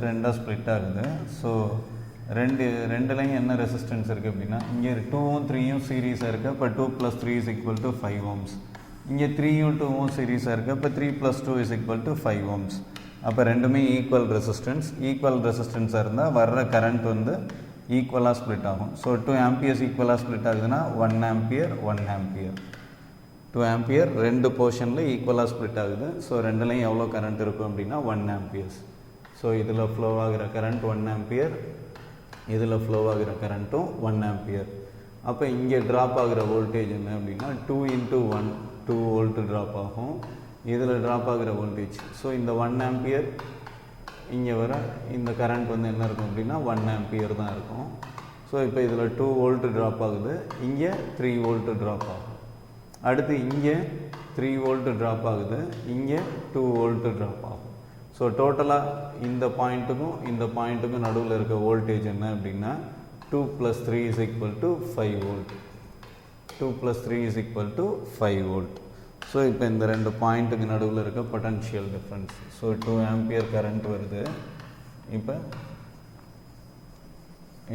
ரெண்டாக ஸ்ப்ளிட் ஆகுது. ஸோ ரெண்டுலேயும் என்ன ரெசிஸ்டன்ஸ் இருக்குது அப்படின்னா இங்கே 2ம் 3யும் சீரீஸாக இருக்குது. அப்போ 2 + 3 = 5 ohms. இங்கே 3யும் 2ம் சீரீஸாக இருக்குது. அப்போ 3 + 2 = 5 ohms. அப்போ ரெண்டுமே ஈக்குவல் ரெசிஸ்டன்ஸாக இருந்தால் வர்ற கரண்ட் வந்து ஈக்குவலாக ஸ்ப்ளிட் ஆகும். ஸோ 2 ஆம்பியர்ஸ் ஈக்குவலாக ஸ்ப்ளிட் ஆகுதுன்னா 1 ஆம்பியர் 1 ஆம்பியர் 2 ஆம்பியர் 2 போர்ஷனில் ஈக்குவலாக ஸ்ப்ளிட் ஆகுது. ஸோ ரெண்டுலேயும் எவ்வளோ கரண்ட் இருக்கும் அப்படின்னா 1 ஆம்பியர்ஸ். ஸோ இதில் ஃப்ளோ ஆகிற கரண்ட் 1 ஆம்பியர், இதில் ஃப்ளோ ஆகிற கரண்ட்டும் 1 ஆம்பியர். அப்போ இங்கே ட்ராப் ஆகிற வோல்டேஜ் என்ன அப்படின்னா 2 × 1 2 வோல்ட் ட்ராப் ஆகும். இதில் ட்ராப் ஆகிற வோல்டேஜ் ஸோ இந்த 1 ஆம்பியர் இங்கே வர இந்த கரண்ட் வந்து என்ன இருக்கும் அப்படின்னா 1 ஆம்பியர் தான் இருக்கும். ஸோ இப்போ இதில் 2 வோல்ட் ட்ராப் ஆகுது, இங்கே 3 வோல்ட் ட்ராப் ஆகும். அடுத்து இங்கே 3 வோல்ட் ட்ராப் ஆகுது, இங்கே 2 வோல்ட் ட்ராப் ஆகும். ஸோ டோட்டலாக இந்த பாயிண்ட்டுக்கும் நடுவில் இருக்க வோல்டேஜ் என்ன அப்படின்னா 2 + 3 = 5 வோல்ட் 2 + 3 = 5 வோல்ட். ஸோ இப்போ இந்த 2 பாயிண்ட்டுக்கு நடுவில் இருக்க potential difference. So 2 ampere current வருது. இப்போ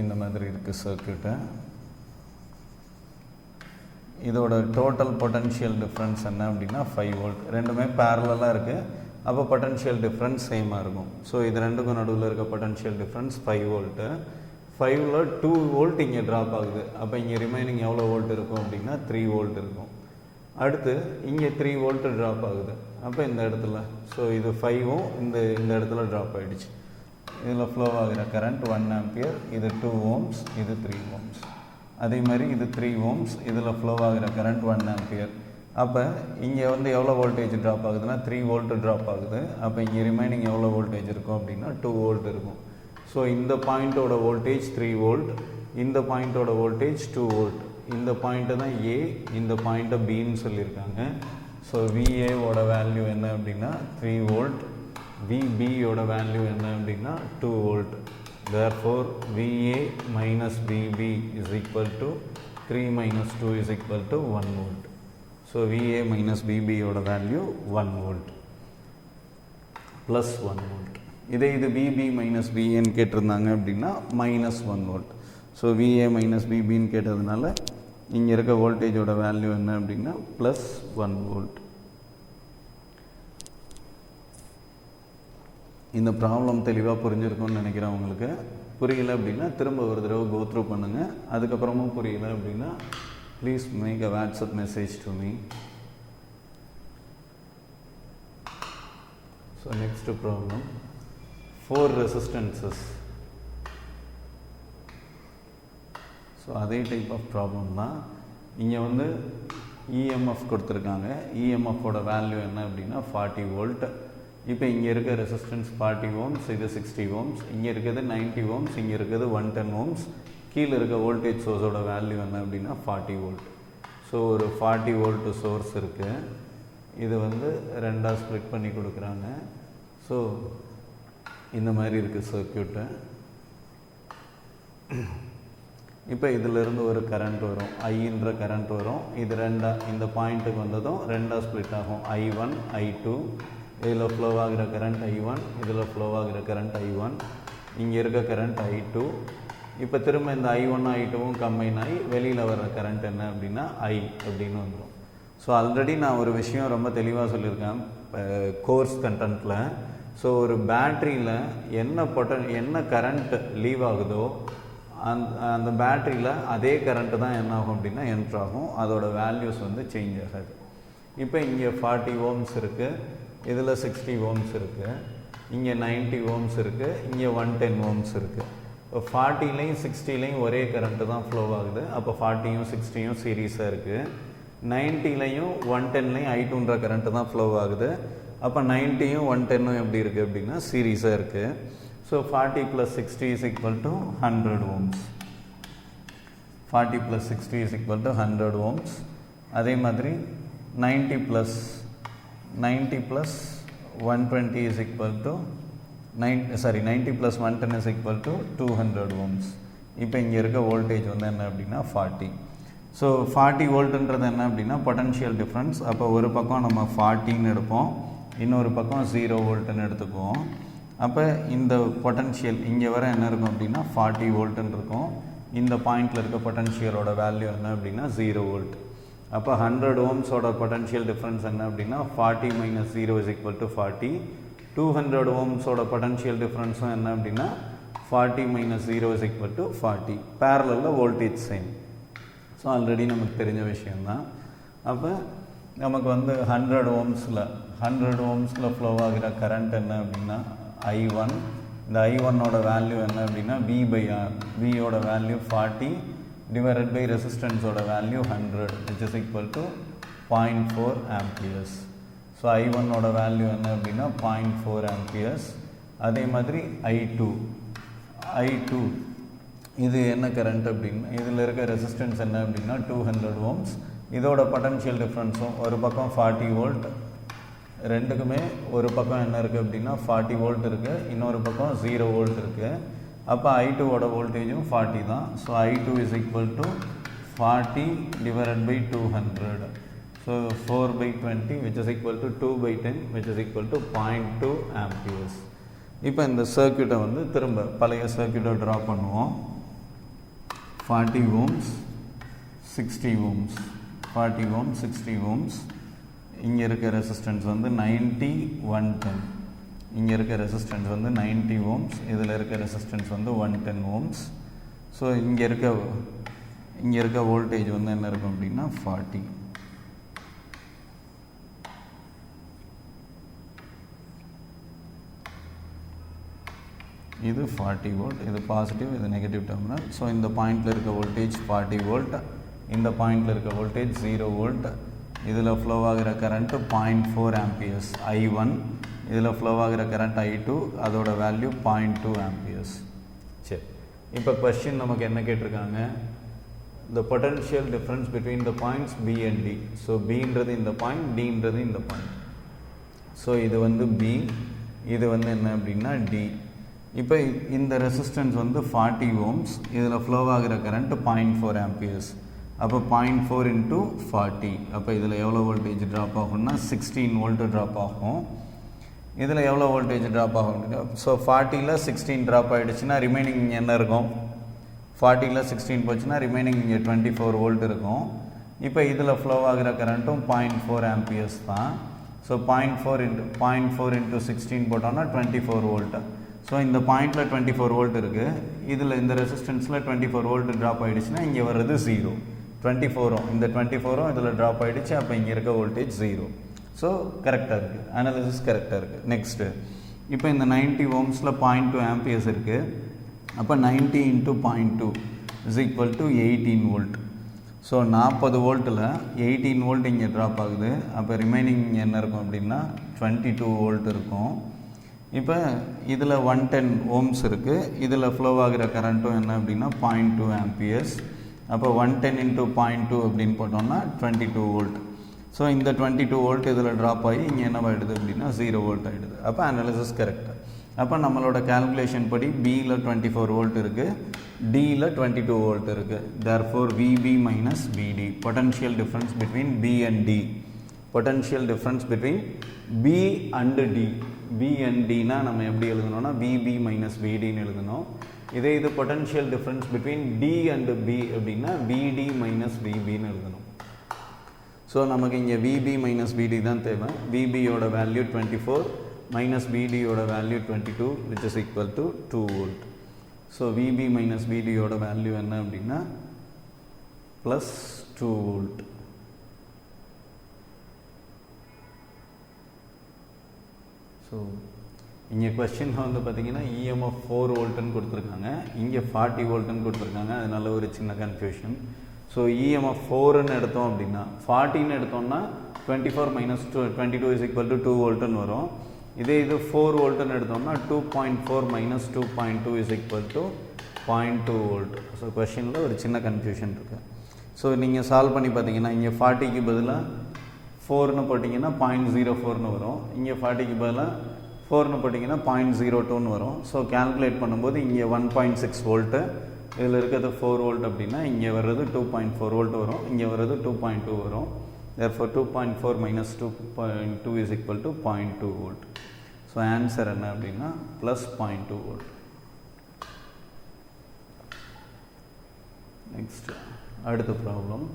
இந்த மாதிரி இருக்குது சர்க்யூட்டு. இதோட டோட்டல் பொட்டன்ஷியல் டிஃப்ரென்ஸ் என்ன அப்படின்னா 5 வோல்ட். ரெண்டுமே பேரலாக இருக்குது. அப்போ பொட்டன்ஷியல் டிஃப்ரென்ஸ் சேமாக இருக்கும். ஸோ இது ரெண்டுக்கும் நடுவில் இருக்க பொட்டன்ஷியல் டிஃப்ரென்ஸ் 5 வோல்ட்டு. 5ல் 2 வோல்ட் இங்கே ட்ராப் ஆகுது. அப்போ இங்கே ரிமைனிங் எவ்வளோ வோல்ட் இருக்கும் அப்படின்னா 3 வோல்ட் இருக்கும். அடுத்து இங்கே 3 வோல்ட் ட்ராப் ஆகுது. அப்போ இந்த இடத்துல ஸோ இது 5ம் இந்த இடத்துல ட்ராப் ஆகிடுச்சு. இதில் ஃப்ளோ ஆகிற கரண்ட் 1 ஆம்பியர், இது 2 ohms, இது 3 ohms. அதே மாதிரி இது 3 ohms, இதில் ஃப்ளோ ஆகிற கரண்ட் 1 ஆம்பியர். அப்போ இங்கே வந்து எவ்வளோ வோல்டேஜ் ட்ராப் ஆகுதுன்னா 3 வோல்ட் ட்ராப் ஆகுது. அப்போ இங்கே ரிமைனிங் எவ்வளோ வோல்டேஜ் இருக்கும் அப்படின்னா 2 வோல்ட் இருக்கும். ஸோ இந்த பாயிண்ட்டோட வோல்டேஜ் 3 வோல்ட், இந்த பாயிண்ட்டோட வோல்டேஜ் 2 வோல்ட். இந்த பாயிண்ட்டை தான் ஏ, இந்த பாயிண்ட்டை பின்னு சொல்லியிருக்காங்க. ஸோ விஏவோட வேல்யூ என்ன அப்படின்னா 3 வோல்ட், விபியோட வேல்யூ என்ன அப்படின்னா 2 volt. Therefore VA - VB = 3 - 2 = 1 volt. So VA - VBயோட வேல்யூ 1 வோல்ட் ப்ளஸ் 1 வோல்ட். இது VB - VAன்னு கேட்டிருந்தாங்க அப்படின்னா -1 வோல்ட். ஸோ VA - VBன்னு கேட்டதுனால இங்கே இருக்க வோல்டேஜோட வேல்யூ என்ன அப்படின்னா +1 வோல்ட். இந்த ப்ராப்ளம் தெளிவாக புரிஞ்சிருக்கும்னு நினைக்கிறேன். உங்களுக்கு புரியலை அப்படின்னா திரும்ப ஒரு தடவை கோத்ரூ பண்ணுங்கள். அதுக்கப்புறமும் புரியலை அப்படின்னா please make a WhatsApp message to me. So next problem, 4 resistances. So அதே டைப் ஆஃப் ப்ராப்ளம் தான். இங்கே வந்து இஎம்எஃப் கொடுத்துருக்காங்க. இஎம்எஃபோட வேல்யூ என்ன அப்படின்னா 40 வோல்ட். இப்போ இங்கே இருக்க ரெசிஸ்டன்ஸ் 40 ohms, இது 60 ohms, இங்கே இருக்கிறது 90 ohms, இங்கே இருக்கிறது 110 ohms. கீழே இருக்க வோல்டேஜ் சோர்ஸோட வேல்யூ என்ன அப்படின்னா 40 வோல்ட். ஸோ ஒரு 40 வோல்ட் சோர்ஸ் இருக்குது. இது வந்து ரெண்டாக ஸ்ப்ளிட் பண்ணி கொடுக்குறாங்க. ஸோ இந்த மாதிரி இருக்குது சர்க்யூட்டு. இப்போ இதிலிருந்து ஒரு கரண்ட் வரும், ஐன்ற கரண்ட் வரும். இது ரெண்டாக இந்த பாயிண்ட்டுக்கு வந்ததும் ரெண்டாக ஸ்ப்ளிட் ஆகும், I1 I2. இதில் ஃப்ளோ ஆகிற கரண்ட் I1, இதில் ஃப்ளோ ஆகிற கரண்ட் I1, இங்கே இருக்க கரண்ட் I2. இப்போ திரும்ப இந்த I1 I2வும் கம்பைன் ஆகி வெளியில் வர்ற கரண்ட் என்ன அப்படின்னா I அப்படின்னு வந்துடும். ஸோ ஆல்ரெடி நான் ஒரு விஷயம் ரொம்ப தெளிவாக சொல்லியிருக்கேன் கோர்ஸ் கண்டென்ட்டில். ஸோ ஒரு பேட்ரியில் என்ன கரண்ட் லீவ் ஆகுதோ அந்த பேட்ரியில் அதே கரண்ட்டு தான் என்ன ஆகும் அப்படின்னா என்ட்ரு ஆகும். அதோட வேல்யூஸ் வந்து சேஞ்ச் ஆகாது. இப்போ இங்கே 40 ohms இருக்குது, இதில் 60 ohms இருக்குது, இங்கே 90 ohms இருக்குது, இங்கே 110 ohms இருக்குது. இப்போ 40லையும் 60லையும் ஒரே கரண்ட்டு தான் ஃப்ளோ ஆகுது. அப்போ 40யும் 60யும் சீரீஸாக இருக்குது. 90லையும் 110லையும் I2ன்ற கரண்ட்டு தான் ஃப்ளோ ஆகுது. அப்போ 90யும் 110ம் எப்படி இருக்குது அப்படின்னா சீரீஸாக இருக்குது. So 40 + 60 = 100 ohms. 40 + 60 = 100 ohms. அதே மாதிரி 90 + 120 90 + 110 = 200 ohms. இப்போ இங்கே இருக்க வோல்டேஜ் வந்து என்ன அப்படின்னா 40. ஸோ 40 வோல்ட்டுன்றது என்ன அப்படின்னா பொட்டன்ஷியல் டிஃப்ரென்ஸ். அப்போ ஒரு பக்கம் நம்ம 40ன்னு எடுப்போம், இன்னொரு பக்கம் 0 வோல்ட்டுன்னு எடுத்துக்குவோம். அப்போ இந்த பொட்டன்ஷியல் இங்கே வர என்ன இருக்கும் அப்படின்னா 40 வோல்ட்டுன்னு இருக்கும். இந்த பாயிண்டில் இருக்க பொட்டன்ஷியலோட வேல்யூ என்ன அப்படின்னா 0 வோல்ட். அப்போ 100 ஓம்ஸோட பொட்டன்ஷியல் டிஃப்ரென்ஸ் என்ன அப்படின்னா 40 - 0 = 40. 200 ஓம்ஸோட பொட்டன்ஷியல் டிஃப்ரென்ஸும் என்ன அப்படின்னா 40 - 0 = 40. பேரலில் வோல்டேஜ் சேம். ஸோ ஆல்ரெடி நமக்கு தெரிஞ்ச விஷயந்தான். அப்போ நமக்கு வந்து 100 ஓம்ஸில் ஃப்ளோ ஆகிற கரண்ட் என்ன அப்படின்னா I1. இந்த I1ஓட வேல்யூ என்ன அப்படின்னா V/R. Vயோட வேல்யூ 40 divided by ரெசிஸ்டன்ஸோட value 100 which is equal to 0.4 amperes. So I1ஓட வேல்யூ என்ன அப்படின்னா 0.4 amperes. அதே மாதிரி I2 இது என்ன கரண்ட் அப்படின்னா இதில் இருக்க ரெசிஸ்டன்ஸ் என்ன அப்படின்னா 200 ohms. இதோட பொட்டன்ஷியல் டிஃப்ரென்ஸும் ஒரு பக்கம் 40 வோல்ட், ரெண்டுக்குமே ஒரு பக்கம் என்ன இருக்குது அப்படின்னா 40 வோல்ட் இருக்குது, இன்னொரு பக்கம் 0 வோல்ட் இருக்குது. அப்போ I2ஓட வோல்டேஜும் 40 தான். So I2 = 40 divided by 200. So 4/20 which is equal to 2/10 which is equal to 0.2 amperes. இப்போ இந்த சர்க்யூட்டை வந்து திரும்ப பழைய சர்க்யூட்டை ட்ரா பண்ணுவோம். 40 ohms 60 ohms 40 ohms 60 ohms. இங்கே இருக்க ரெசிஸ்டன்ஸ் வந்து 90 110. இங்கே இருக்க ரெசிஸ்டன்ஸ் வந்து 90 ohms. இதில் இருக்க ரெசிஸ்டன்ஸ் வந்து 110 ohms. ஸோ இங்கே இருக்க வோல்டேஜ் வந்து என்ன இருக்கும் அப்படின்னா 40. இது 40 வோல்ட், இது பாசிட்டிவ், இது நெகட்டிவ் டெர்மினல். ஸோ இந்த பாயிண்டில் இருக்க வோல்டேஜ் 40 வோல்ட், இந்த பாயிண்டில் இருக்க வோல்டேஜ் 0 வோல்ட். இதில் ஃப்ளோ ஆகிற கரண்ட்டு 0.4 amperes I1. இதில் ஃப்ளோ ஆகிற கரண்ட் I2, அதோட வேல்யூ 0.2 amperes. சரி, இப்போ கொஸ்டின் நமக்கு என்ன கேட்டிருக்காங்க, the potential difference between the points B and D. So Bன்றது இந்த பாயிண்ட், Dன்றது இந்த பாயிண்ட். ஸோ இது வந்து B, இது வந்து என்ன அப்படின்னா D. இப்போ இந்த ரெசிஸ்டன்ஸ் வந்து 40 ohms. இதில் ஃப்ளோ ஆகிற கரண்ட் 0.4 amperes. அப்போ 0.4 × 40. அப்போ இதில் எவ்வளோ வோல்டேஜ் ட்ராப் ஆகும்னா 16 வோல்ட் ட்ராப் ஆகும். இதில் எவ்வளோ வோல்டேஜ் ட்ராப் ஆகும்? ஸோ 40ல் 16 ட்ராப் ஆகிடுச்சுன்னா ரிமைனிங் என்ன இருக்கும்? 40ல் 16 போச்சுன்னா ரிமைனிங் இங்கே 24 வோல்ட் இருக்கும். இப்போ இதில் ஃப்ளோ ஆகிற கரண்ட்டும் 0.4 amperes தான். ஸோ 0.4 × 16 போட்டோம்னா 24 வோல்ட். ஸோ இந்த பாயிண்டில் 24 வோல்ட் இருக்குது. இதில் இந்த ரெசிஸ்டன்ஸில் 24 வோல்ட் ட்ராப் ஆகிடுச்சுன்னா இங்கே வர்றது 0. 24ம் இந்த 24ம் இதில் ட்ராப் ஆகிடுச்சு. அப்போ இங்கே இருக்க வோல்டேஜ் 0. ஸோ கரெக்டாக இருக்குது, அனாலிசிஸ் கரெக்டாக இருக்குது. நெக்ஸ்ட்டு இப்போ இந்த 90 ohmஸில் 0.2 amperes இருக்குது. அப்போ 90 × 0.2 is equal to 18 volt. So 40 வோல்ட்டில் 18 வோல்ட் இங்கே ட்ராப் ஆகுது. அப்போ ரிமைனிங் என்ன இருக்கும் அப்படின்னா 22 வோல்ட் இருக்கும். இப்போ இதில் 110 ohms இருக்குது. இதில் ஃப்ளோ ஆகிற கரண்ட்டும் என்ன அப்படின்னா 0.2 amperes. அப்போ 110 × 0.2 அப்படின்னு போட்டோம்னா 22 வோல்ட். ஸோ இந்த 22 வோல்ட் இதில் ட்ராப் ஆகி இங்கே என்ன ஆகிடுது அப்படின்னா 0 வோல்ட் ஆகிடுது. அப்போ அனாலிசிஸ் கரெக்டாக. அப்போ நம்மளோட கால்குலேஷன் படி Bயில் 24 வோல்ட் இருக்குது, Dயில் 22 வோல்ட் இருக்குது. Therefore VB - BD, potential difference between B and D. Potential difference between B and D. B and Dனா நம்ம எப்படி எழுதணும்னா VB - BDன்னு எழுதணும். இதே இது potential difference between D and B அப்படின்னா VD - VBன்னு எழுதணும். ஸோ நமக்கு இங்கே VB - BD தான் தேவை. VBயோட வேல்யூ 24 - BDயோட value 22 which is equal to 2 volt. So VB - BDயோட வேல்யூ என்ன அப்படின்னா +2 வோல்ட். ஸோ இங்கே கொஸ்டின் வந்து பார்த்திங்கன்னா இஎம்எஃப் 4 வோல்ட்டுன்னு கொடுத்துருக்காங்க, இங்கே 40 வோல்ட்டுன்னு கொடுத்துருக்காங்க. அதனால ஒரு சின்ன கன்ஃபியூஷன். ஸோ இஎம்எஃப் 4ன்னு எடுத்தோம் அப்படின்னா 40ன்னு எடுத்தோம்னா 24 மைனஸ் 22 இஸ் ஈக்குவல் டு 2 வோல்ட்டுன்னு வரும். இதே இது 4 வோல்ட்டுன்னு எடுத்தோம்னா 2.4 minus 2.2 is equal to 0.2 volt. So கொஸ்டினில் ஒரு சின்ன கன்ஃபியூஷன் இருக்குது. ஸோ நீங்கள் சால்வ் பண்ணி பார்த்தீங்கன்னா இங்கே 40க்கு பதிலாக 4ன்னு போட்டிங்கன்னா 0.04ன்னு வரும், இங்கே 40க்கு பதிலாக 4ன்னு போட்டிங்கன்னா 0.02ன்னு வரும். ஸோ கேல்குலேட் பண்ணும்போது இங்கே 1.6 வோல்ட்டு, இதில் இருக்கிறது 4 வோல்ட் அப்படின்னா இங்கே வர்றது 2.4 வோல்ட் வரும், இங்கே வர்றது 2.2 வரும். therefore 2.4 minus 2.2 is equal to 0.2 volt. So answer என்ன அப்படின்னா ப்ளஸ் 0.2 வோல்ட். நெக்ஸ்ட் அடுத்த problem.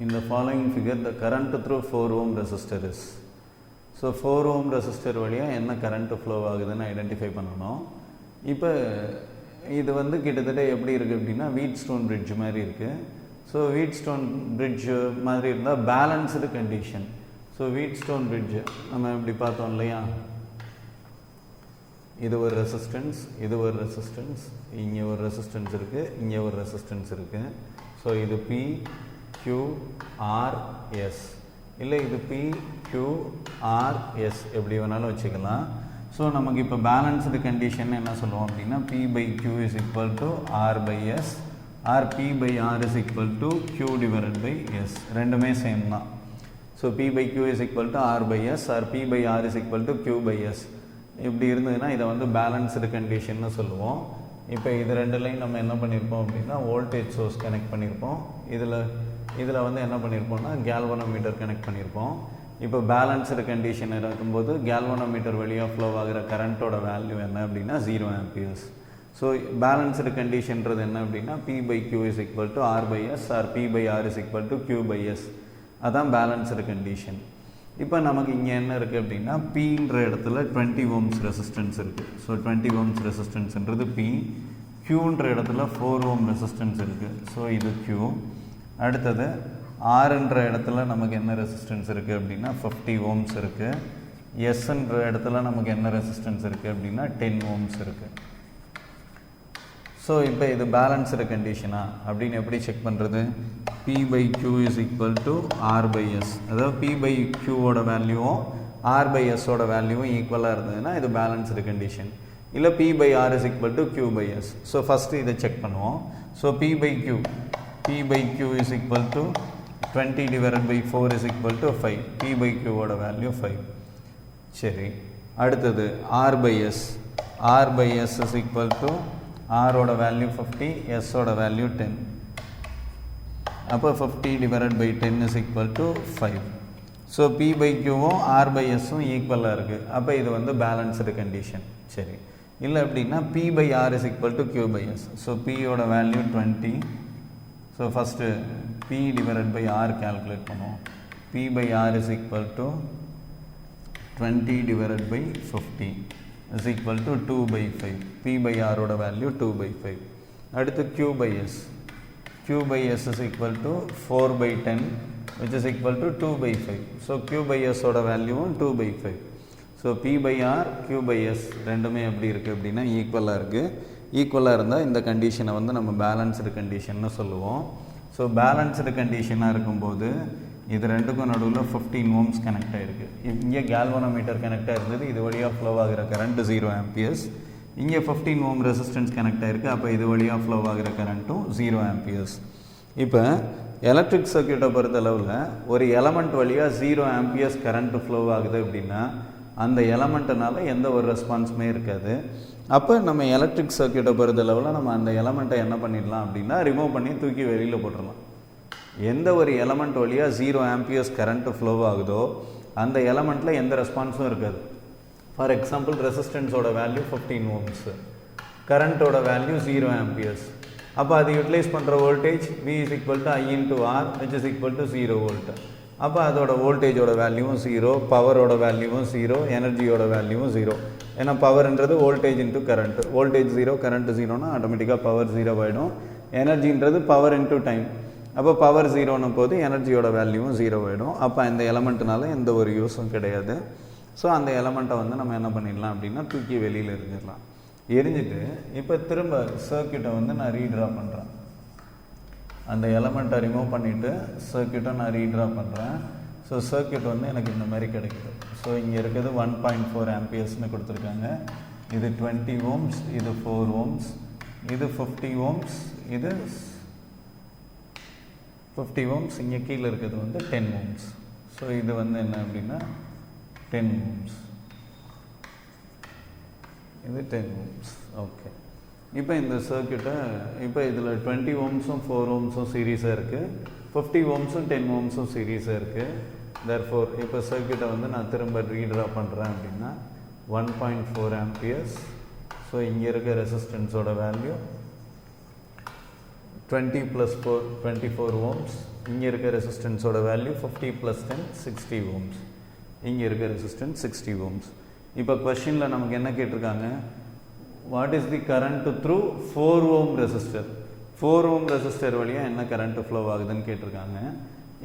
In the following figure, the current through 4 ohm resistor is. So 4 ohm resistor வழியாக என்ன current flow ஆகுதுன்னு ஐடென்டிஃபை பண்ணணும். இப்போ இது வந்து கிட்டத்தட்ட எப்படி இருக்குது அப்படின்னா வீட் ஸ்டோன் பிரிட்ஜ் மாதிரி இருக்குது. ஸோ வீட் ஸ்டோன் பிரிட்ஜ் மாதிரி இருந்தால் பேலன்ஸ்டு கண்டிஷன். ஸோ வீட் ஸ்டோன் பிரிட்ஜ் நம்ம இப்படி பார்த்தோம் இல்லையா, இது ஒரு ரெசிஸ்டன்ஸ், இது ஒரு ரெசிஸ்டன்ஸ், இங்கே ஒரு ரெசிஸ்டன்ஸ் இருக்குது, இங்கே ஒரு ரெசிஸ்டன்ஸ் இருக்குது. ஸோ இது P Q R S, இல்லை இது P Q R S எப்படி வேணாலும் வச்சுக்கலாம். ஸோ நமக்கு இப்போ பேலன்ஸ்டு கண்டிஷன் என்ன சொல்லுவோம் அப்படின்னா P by Q is equal to R by S or P by R is equal to Q divided by S. ரெண்டுமே சேம் தான். So P by Q is equal to R by S or P by R is equal to Q by S. இப்படி இருந்ததுன்னா இதை வந்து balanced கண்டிஷன்னு சொல்லுவோம். இப்போ இது ரெண்டுலையும் நம்ம என்ன பண்ணியிருப்போம் அப்படின்னா வோல்டேஜ் சோர்ஸ் கனெக்ட் பண்ணியிருப்போம், இதில் வந்து என்ன பண்ணியிருப்போம்னா கேல்வனோமீட்டர் கனெக்ட் பண்ணியிருப்போம். இப்போ பேலன்ஸ்டு கண்டிஷன் இருக்கும்போது கேல்வனோமீட்டர் வழியாக ஃப்ளோ ஆகிற கரண்ட்டோட வேல்யூ என்ன அப்படின்னா 0 ஆம்பியர்ஸ். ஸோ பேலன்ஸ்டு கண்டிஷன்றது என்ன அப்படின்னா P by Q is equal to R by S or P by R is equal to Q by S. அதான் பேலன்ஸ்டு கண்டிஷன். இப்போ நமக்கு இங்கே என்ன இருக்குது அப்படின்னா Pன்ற இடத்துல 20 ohms ரெசிஸ்டன்ஸ் இருக்குது. So 20 ohms ரெசிஸ்டன்ஸ்ன்றது P. Qன்ற இடத்துல 4 ohm ரெசிஸ்டன்ஸ் இருக்குது. ஸோ இது Q. அடுத்தது ஆர்ன்ற இடத்துல நமக்கு என்ன ரெசிஸ்டன்ஸ் இருக்குது அப்படின்னா 50 ohms இருக்குது. எஸ்ன்ற இடத்துல நமக்கு என்ன ரெசிஸ்டன்ஸ் இருக்குது அப்படின்னா 10 ohms இருக்குது. ஸோ இப்போ இது பேலன்ஸ்டு கண்டிஷனா அப்படின்னு எப்படி செக் பண்ணுறது? P by Q is equal to R by S. அதாவது P by Qவோட வேல்யூவும் R by Sோட வேல்யூவும் ஈக்குவலாக இருந்ததுன்னா இது பேலன்ஸ்டு கண்டிஷன். இல்லை P by R is equal to Q by S. So first இதை செக் பண்ணுவோம். So P by Q is equal to 20 divided by 4 is equal to 5. P by Qவோட value 5. சரி, அடுத்தது R by S. R by S is equal to Rோட value 50, Sோட value 10. அப்போ 50 divided by 10 is equal to 5. So P by Qவும் R by Sவும் ஈக்குவலாக இருக்குது. அப்போ இது வந்து பேலன்ஸ்டு கண்டிஷன். சரி, இல்லை அப்படின்னா P by R is equal to Q by S. So Pயோட value 20. So first P divided by R calculate பண்ணுவோம். P by R is equal to 20 divided by 50 is equal to 2 by 5. P by R ஓட value 2 by 5. அடுத்து Q by S. Q by S is equal to 4 by 10 which is equal to 2 by 5. So Q by S ஓட வேல்யூவும் 2 by 5. So P by R, Q by S ரெண்டுமே எப்படி இருக்குது அப்படின்னா ஈக்குவலாக இருக்குது. ஈக்குவலாக இருந்தால் இந்த கண்டிஷனை வந்து நம்ம பேலன்ஸ்டு கண்டிஷன்னு சொல்லுவோம். ஸோ பேலன்ஸ்டு கண்டிஷனாக இருக்கும்போது இது ரெண்டுக்கும் நடுவில் 15 ohms கனெக்ட் ஆகிருக்கு. இங்கே கேல்வனோமீட்டர் கனெக்ட் ஆகிருந்தது, இது வழியாக ஃப்ளோ ஆகிற கரண்ட் 0 ஆம்பியர்ஸ். இங்கே 15 ohm ரெசிஸ்டன்ஸ் கனெக்ட் ஆகிருக்கு, அப்போ இது வழியாக ஃப்ளோ ஆகிற கரண்ட்டும் 0 ஆம்பியர்ஸ். இப்போ எலக்ட்ரிக் சர்க்யூட்டை பொறுத்தளவில் ஒரு எலமெண்ட் வழியாக 0 ஆம்பியர்ஸ் கரண்ட் ஃப்ளோ ஆகுது அப்படின்னா அந்த எலமெண்ட்னால எந்த ஒரு ரெஸ்பான்ஸுமே இருக்காது. அப்போ நம்ம எலக்ட்ரிக் சர்க்யூட்டை பொறுத்தளவில் நம்ம அந்த எலமெண்ட்டை என்ன பண்ணிடலாம் அப்படின்னா ரிமூவ் பண்ணி தூக்கி வெளியில் போட்டுடலாம். எந்த ஒரு எலமெண்ட் வழியாக 0 ஆம்பியர்ஸ் கரண்ட் ஃப்ளோ ஆகுதோ அந்த எலமெண்ட்டில் எந்த ரெஸ்பான்ஸும் இருக்காது. ஃபார் எக்ஸாம்பிள் ரெசிஸ்டன்ஸோட வேல்யூ 15 ohms, கரண்ட்டோட வேல்யூ 0 ஆம்பியர்ஸ். அப்போ அது யூட்டிலைஸ் பண்ணுற voltage V is equal to I into R which is equal to 0 volt. அப்போ அதோட வோல்டேஜோட வேல்யூவும் 0, பவரோட வேல்யூவும் 0, எனர்ஜியோட வேல்யூவும் 0. ஏன்னா பவர்ன்றது voltage into current, voltage 0 current 0னா ஆட்டோமேட்டிக்காக பவர் 0 ஆகிடும். எனர்ஜின்றது பவர் இன்ட்டு டைம், அப்போ பவர் 0னும் போது எனர்ஜியோட வேல்யூவும் 0 ஆகிடும். அப்போ அந்த எலமெண்ட்னால எந்த ஒரு யூஸும் கிடையாது. ஸோ அந்த எலமெண்ட்டை வந்து நம்ம என்ன பண்ணிடலாம் அப்படின்னா தூக்கி வெளியில் எரிஞ்சிடலாம். எரிஞ்சிட்டு இப்போ திரும்ப சர்க்கியூட்டை வந்து நான் ரீட்ரா பண்ணுறேன். அந்த எலமெண்ட்டை ரிமூவ் பண்ணிவிட்டு சர்க்கியூட்டை நான் ரீட்ரா பண்ணுறேன். ஸோ சர்க்கியூட் வந்து எனக்கு இந்த மாதிரி கிடைக்குது. ஸோ இங்கே இருக்கிறது 1.4 ஆம்பியர்ஸ்னு கொடுத்துருக்காங்க. இது 20 ohms, இது 4 ohms, இது 50 ohms, இது 50 ohms, இங்கே கீழே இருக்கிறது வந்து 10 ohms. ஸோ இது வந்து என்ன அப்படின்னா 10 ohms, இது 10 ohms. ஓகே, இப்போ இந்த சர்க்கியூட்டை இப்போ இதில் 20 ohmஸும் 4 ohmஸும் சீரீஸாக இருக்குது, 50 ohmஸும் 10 ohmஸும் சீரீஸாக இருக்குது. தேர்ஃபோர் இப்போ சர்க்கியூட்டை வந்து நான் திரும்ப ரீட்ரா பண்ணுறேன் அப்படின்னா 1.4 ஆம்பியர்ஸ். ஸோ இங்கே இருக்க ரெசிஸ்டன்ஸோட வேல்யூ 20 + 4 24 ohms. இங்கே இருக்க ரெசிஸ்டன்ஸோட வேல்யூ 50 + 10 60 ohms. இங்கே இருக்க ரெசிஸ்டன்ஸ் 60 ohms. இப்போ கொஷினில் நமக்கு என்ன கேட்டிருக்காங்க, what is the current through 4 ohm resistor, 4 ohm resistor வழியாக என்ன கரண்ட் ஃப்ளோ ஆகுதுன்னு கேட்டிருக்காங்க.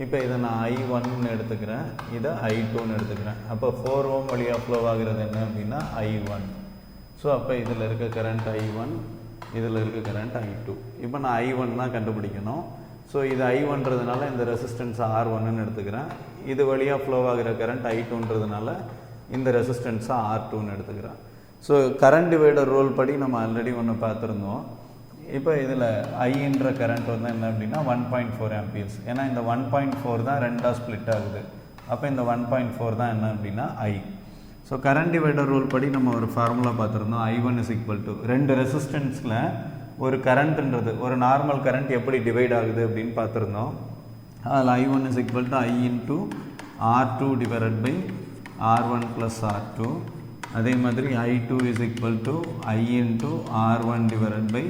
இப்போ இதை நான் I1ன்னு எடுத்துக்கிறேன், இதை I2ன்னு எடுத்துக்கிறேன். அப்போ 4 ohm வழியாக ஃப்ளோ ஆகுறது என்ன அப்படின்னா I1. ஸோ அப்போ இதில் இருக்க கரண்ட் I1, இதில் இருக்க கரண்ட் I2. இப்போ நான் I1 தான் கண்டுபிடிக்கணும். ஸோ இது I1ன்றதுனால இந்த ரெசிஸ்டன்ஸ் R1ன்னு எடுத்துக்கிறேன். இது வழியாக ஃப்ளோ ஆகிற கரண்ட் I2ன்றதுனால இந்த ரெசிஸ்டன்ஸை R2ன்னு எடுத்துக்கிறேன். ஸோ கரண்ட் டிவைடர் ரூல் படி நம்ம ஆல்ரெடி ஒன்று பார்த்துருந்தோம். இப்போ இதில் ஐன்ற கரண்ட் வந்து என்ன அப்படின்னா 1.4 ஆம்பியர்ஸ். ஏன்னா இந்த 1.4 தான் ரெண்டாக ஸ்ப்ளிட் ஆகுது. அப்போ இந்த 1.4 தான் என்ன அப்படின்னா I. So current divider rule படி நம்ம ஒரு ஃபார்முலா பார்த்துருந்தோம். I1 = ரெண்டு ரெசிஸ்டன்ஸில் ஒரு கரண்ட்ன்றது, ஒரு நார்மல் கரண்ட் எப்படி டிவைட் ஆகுது அப்படின்னு பார்த்துருந்தோம். அதில் I1 = I × R2 / R1 + R2. அதே மாதிரி I2 = I × R1 /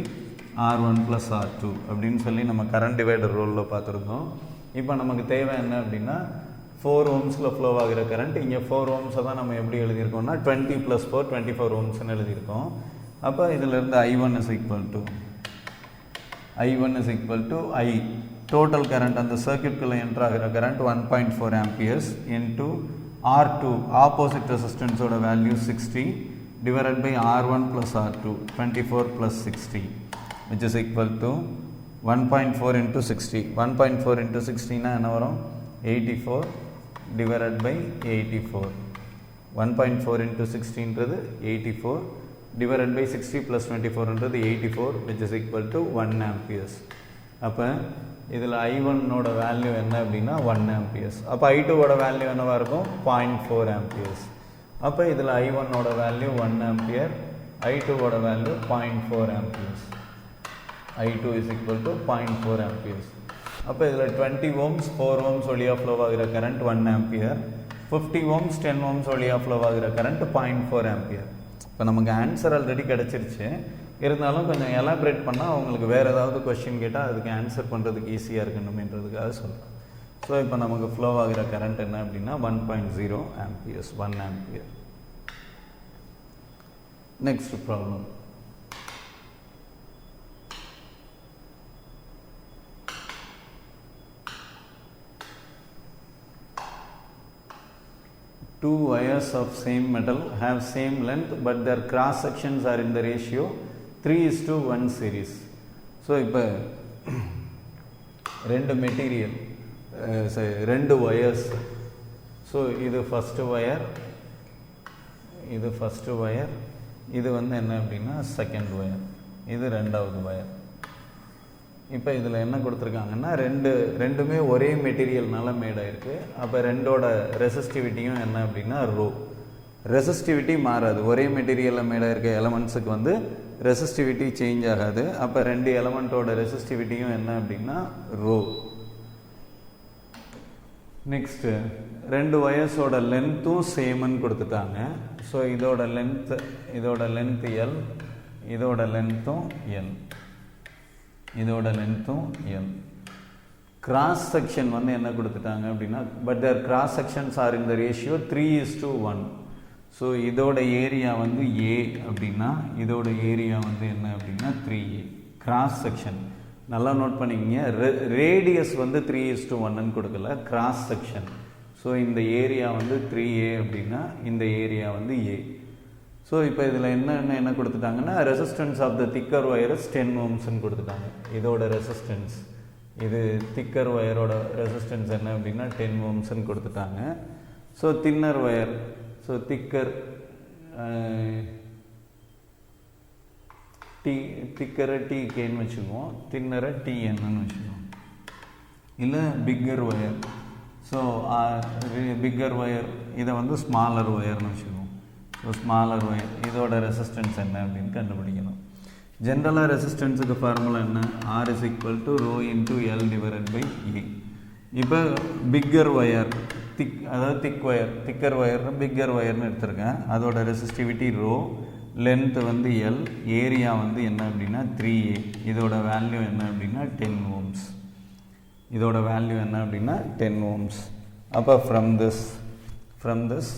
R1 + R2 அப்படின்னு சொல்லி நம்ம கரண்ட் டிவைடர் ரோலில் பார்த்துருந்தோம். இப்போ நமக்கு தேவை என்ன அப்படின்னா 4 ohmஸில் ஃப்ளோ ஆகிற கரண்ட். இங்கே 4 ohmஸை தான் நம்ம எப்படி எழுதியிருக்கோம்னா 20 + 4 24 ohmஸ்ன்னு எழுதியிருக்கோம். அப்போ இதிலிருந்து I1 = I டோட்டல் கரண்ட், அந்த சர்க்கியூட்குள்ளே என்ட்ரு ஆகிற current 1.4 amperes into R2 opposite ரெசிஸ்டன்ஸோட value 60 / R1 + R2 24 + 60 which is equal to 1.4 × 60. 1.4 × 60 என்ன வரும் 84 / 84. 1.4 × 60ன்றது 84 / 60 + 24ன்றது 84 which is equal to 1 amperes. அப்போ இதில் I1ஓட வேல்யூ என்ன அப்படின்னா 1 amperes. அப்போ I2ஓட வேல்யூ என்னவாக இருக்கும் 0.4 amperes. அப்போ இதில் I1ஓட வேல்யூ 1 ampere, I2ஓட வேல்யூ 0.4 amperes. I2 = 0.4 amperes. அப்போ இதில் 20 ohms 4 ohms வழியாக ஃப்ளோ ஆகிற கரண்ட் 1 ampere, 50 ohms 10 ohms வழியாக ஃப்ளோ ஆகிற கரண்ட் 0.4 ampere. இப்போ நமக்கு ஆன்சர் ஆல்ரெடி கிடச்சிருச்சு. இருந்தாலும் கொஞ்சம் எலாபரேட் பண்ணால் அவங்களுக்கு வேறு ஏதாவது கொஸ்டின் கேட்டால் அதுக்கு ஆன்சர் பண்ணுறதுக்கு ஈஸியாக இருக்கணுமேன்றதுக்காக சொல்கிறேன். ஸோ இப்போ நமக்கு ஃப்ளோ ஆகிற கரண்ட் என்ன அப்படின்னா 1.0 amperes, 1 ampere. Next problem. Two wires of same metal have same length but their cross sections are in the ratio 3:1 series. So இப்போ ரெண்டு மெட்டீரியல், ரெண்டு wires. ஸோ இது ஃபஸ்ட்டு ஒயர், இது ஃபஸ்ட்டு ஒயர், இது வந்து என்ன அப்படின்னா செகண்ட் ஒயர், இது ரெண்டாவது ஒயர். இப்போ இதில் என்ன கொடுத்துருக்காங்கன்னா ரெண்டுமே ஒரே மெட்டீரியல்னால மேடாயிருக்கு. அப்போ ரெண்டோட ரெசிஸ்டிவிட்டியும் என்ன அப்படின்னா ரோ. ரெசிஸ்டிவிட்டி மாறாது, ஒரே மெட்டீரியலில் மேடாயிருக்க எலமெண்ட்ஸுக்கு வந்து ரெசிஸ்டிவிட்டி சேஞ்ச் ஆகாது. அப்போ ரெண்டு எலமெண்ட்டோட ரெசிஸ்டிவிட்டியும் என்ன அப்படின்னா ரோ. நெக்ஸ்ட்டு ரெண்டு ஒயர்ஸோட லென்த்தும் சேம்னு கொடுத்துட்டாங்க. ஸோ இதோட லென்த் L, இதோட லென்த்தும் L, இதோட லென்த்தும் L. கிராஸ் செக்ஷன் வந்து என்ன கொடுத்துட்டாங்க அப்படின்னா, but their cross sections are in the ratio 3:1. So இதோட ஏரியா வந்து ஏ அப்படின்னா இதோட ஏரியா வந்து என்ன அப்படின்னா 3A. கிராஸ் செக்ஷன் நல்லா நோட் பண்ணிக்கிங்க. ரேடியஸ் வந்து 3:1 கொடுக்கல, கிராஸ் செக்ஷன். ஸோ இந்த ஏரியா வந்து 3A அப்படின்னா இந்த ஏரியா வந்து ஏ. ஸோ இப்போ இதில் என்ன கொடுத்துட்டாங்கன்னா, ரெசிஸ்டன்ஸ் ஆஃப் த திக்கர் ஒயர்ஸ் 10 ohmsன்னு கொடுத்துட்டாங்க. இதோட ரெசிஸ்டன்ஸ், இது திக்கர் ஒயரோட ரெசிஸ்டன்ஸ் என்ன அப்படின்னா 10 ohmsன்னு கொடுத்துட்டாங்க. ஸோ தின்னர் ஒயர், ஸோ திக்கர் திக்கரை டிகேன்னு வச்சுக்குவோம், தின்னரை டிஎன்னு வச்சுக்குவோம். இல்லை bigger wire, so bigger wire இதை வந்து ஸ்மாலர் ஒயர்னு வச்சுக்குவோம். ஸோ ஸ்மாலர் ஒயர் இதோட ரெசிஸ்டன்ஸ் என்ன அப்படின்னு கண்டுபிடிக்கணும். ஜென்ரலாக ரெசிஸ்டன்ஸுக்கு ஃபார்முலா என்ன, R is equal to rho into L divided by A. இப்போ பிக்கர் ஒயர் அதாவது திக்கர் ஒயர் பிக்கர் ஒயர்னு எடுத்திருக்கேன். அதோட ரெசிஸ்டிவிட்டி ரோ, லென்த்து வந்து எல், ஏரியா வந்து என்ன அப்படின்னா 3A. இதோட வேல்யூ என்ன அப்படின்னா 10 ohms. இதோட வேல்யூ என்ன அப்படின்னா 10 ohms. அப்போ from this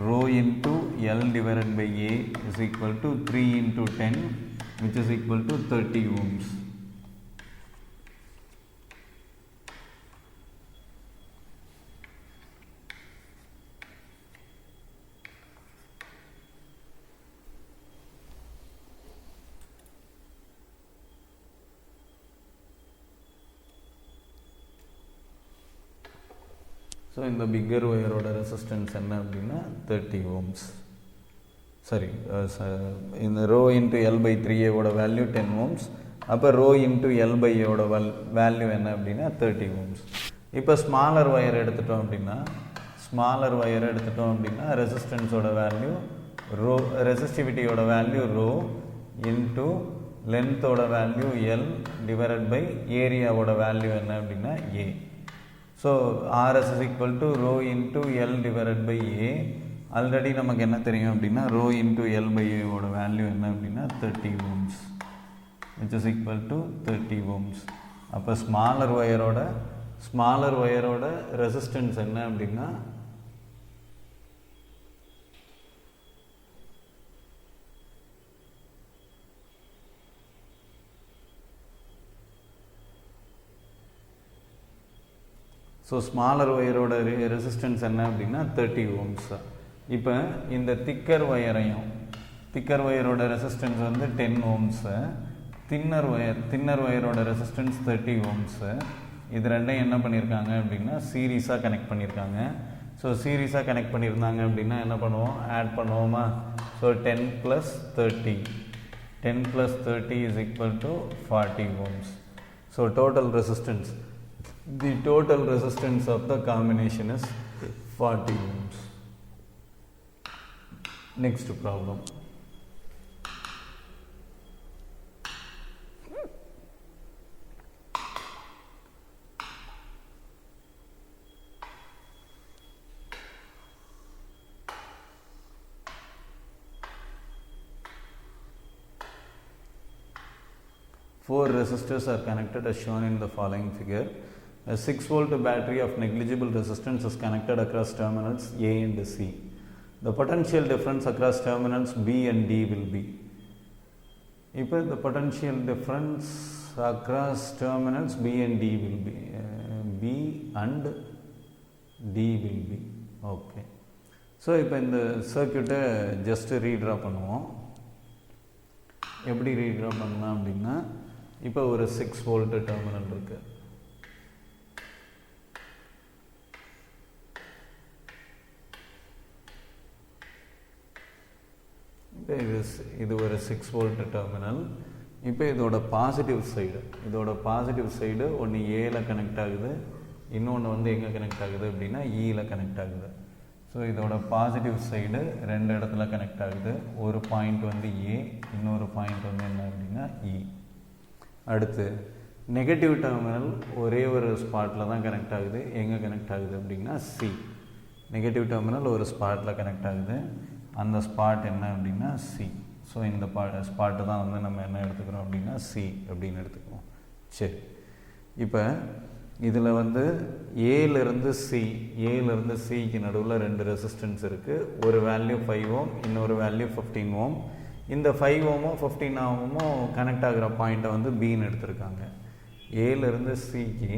rho into L divided by A is equal to 3 into 10 which is equal to 30 ohms. So இந்த பிக்கர் ஒயரோட ரெசிஸ்டன்ஸ் என்ன அப்படின்னா 30 ohms. சரி, இந்த row into L by 3A ஓட வேல்யூ 10 ohms. அப்போ ரோ இன்ட்டு எல் பை ஏவோட value என்ன அப்படின்னா 30 ohms. இப்போ ஸ்மாலர் ஒயர் எடுத்துட்டோம் அப்படின்னா ரெசிஸ்டன்ஸோட வேல்யூ ரோ, ரெசிஸ்டிவிட்டியோட வேல்யூ ரோ இன்ட்டு லென்த்தோட வேல்யூ எல் டிவைடட் பை ஏரியாவோட வேல்யூ என்ன அப்படின்னா A. So RS is equal to rho into L divided by A. Already நமக்கு என்ன தெரியும் அப்படின்னா ரோ இன்ட்டு எல் பை ஏவோட வேல்யூ என்ன அப்படின்னா 30 ohms which is equal to 30 ohms. அப்போ ஸ்மாலர் ஒயரோட ரெசிஸ்டன்ஸ் என்ன அப்படின்னா ஸ்மாலர் ஒயரோட ரெசிஸ்டன்ஸ் என்ன அப்படின்னா 30 ohms. இப்போ இந்த திக்கர் ஒயரோட ரெசிஸ்டன்ஸ் வந்து 10 ohms. தின்னர் ஒயரோட ரெசிஸ்டன்ஸ் 30 ohms. இது ரெண்டையும் என்ன பண்ணியிருக்காங்க அப்படின்னா சீரீஸாக கனெக்ட் பண்ணியிருக்காங்க. ஸோ சீரீஸாக கனெக்ட் பண்ணியிருந்தாங்க அப்படின்னா என்ன பண்ணுவோம், ஆட் பண்ணுவோமா. So 10 + 30 is equal to 40 ohms. So total resistance, the total resistance of the combination is 40 ohms. Next problem. Four resistors are connected as shown in the following figure. A 6-volt battery of negligible resistance is connected across terminals A and C. The potential difference across terminals B and D will be. இப்போ the potential difference across terminals B and D will be B and D will be. Okay. So இப்போ இந்த சர்க்யூட்டை just ரீட்ரா பண்ணுவோம். எப்படி ரீட்ரா பண்ணலாம் அப்படின்னா, இப்போ ஒரு 6 volt டெர்மினல் இருக்கு. இது ஒரு 6 volt டெர்மினல். இப்போ இதோட பாசிட்டிவ் சைடு ஒன்று ஏல கனெக்ட் ஆகுது, இன்னொன்று வந்து எங்கே கனெக்ட் ஆகுது அப்படின்னா ஈல கனெக்ட் ஆகுது. ஸோ இதோட பாசிட்டிவ் சைடு ரெண்டு இடத்துல கனெக்ட் ஆகுது. ஒரு பாயிண்ட் வந்து ஏ, இன்னொரு பாயிண்ட் வந்து என்ன அப்படின்னா இ. அடுத்து நெகட்டிவ் டெர்மினல் ஒரே ஒரு ஸ்பாட்டில் தான் கனெக்ட் ஆகுது. எங்கே கனெக்ட் ஆகுது அப்படின்னா சி. நெகட்டிவ் டெர்மினல் ஒரு ஸ்பாட்டில் கனெக்ட் ஆகுது, அந்த ஸ்பாட் என்ன அப்படின்னா சி. ஸோ இந்த ஸ்பாட்டு தான் வந்து நம்ம என்ன எடுத்துக்கிறோம் அப்படின்னா சி அப்படின்னு எடுத்துக்குவோம். சரி, இப்போ இதில் வந்து ஏலேருந்து சிக்கு நடுவில் 2 ரெசிஸ்டன்ஸ் இருக்குது. ஒரு வேல்யூ 5 ஓம், இன்னொரு வேல்யூ 15 ஓம். இந்த 5 ஓமும் 15 ஓமும் கனெக்ட் ஆகிற பாயிண்ட்டை வந்து பின்னு எடுத்திருக்காங்க. ஏலேருந்து சிக்கு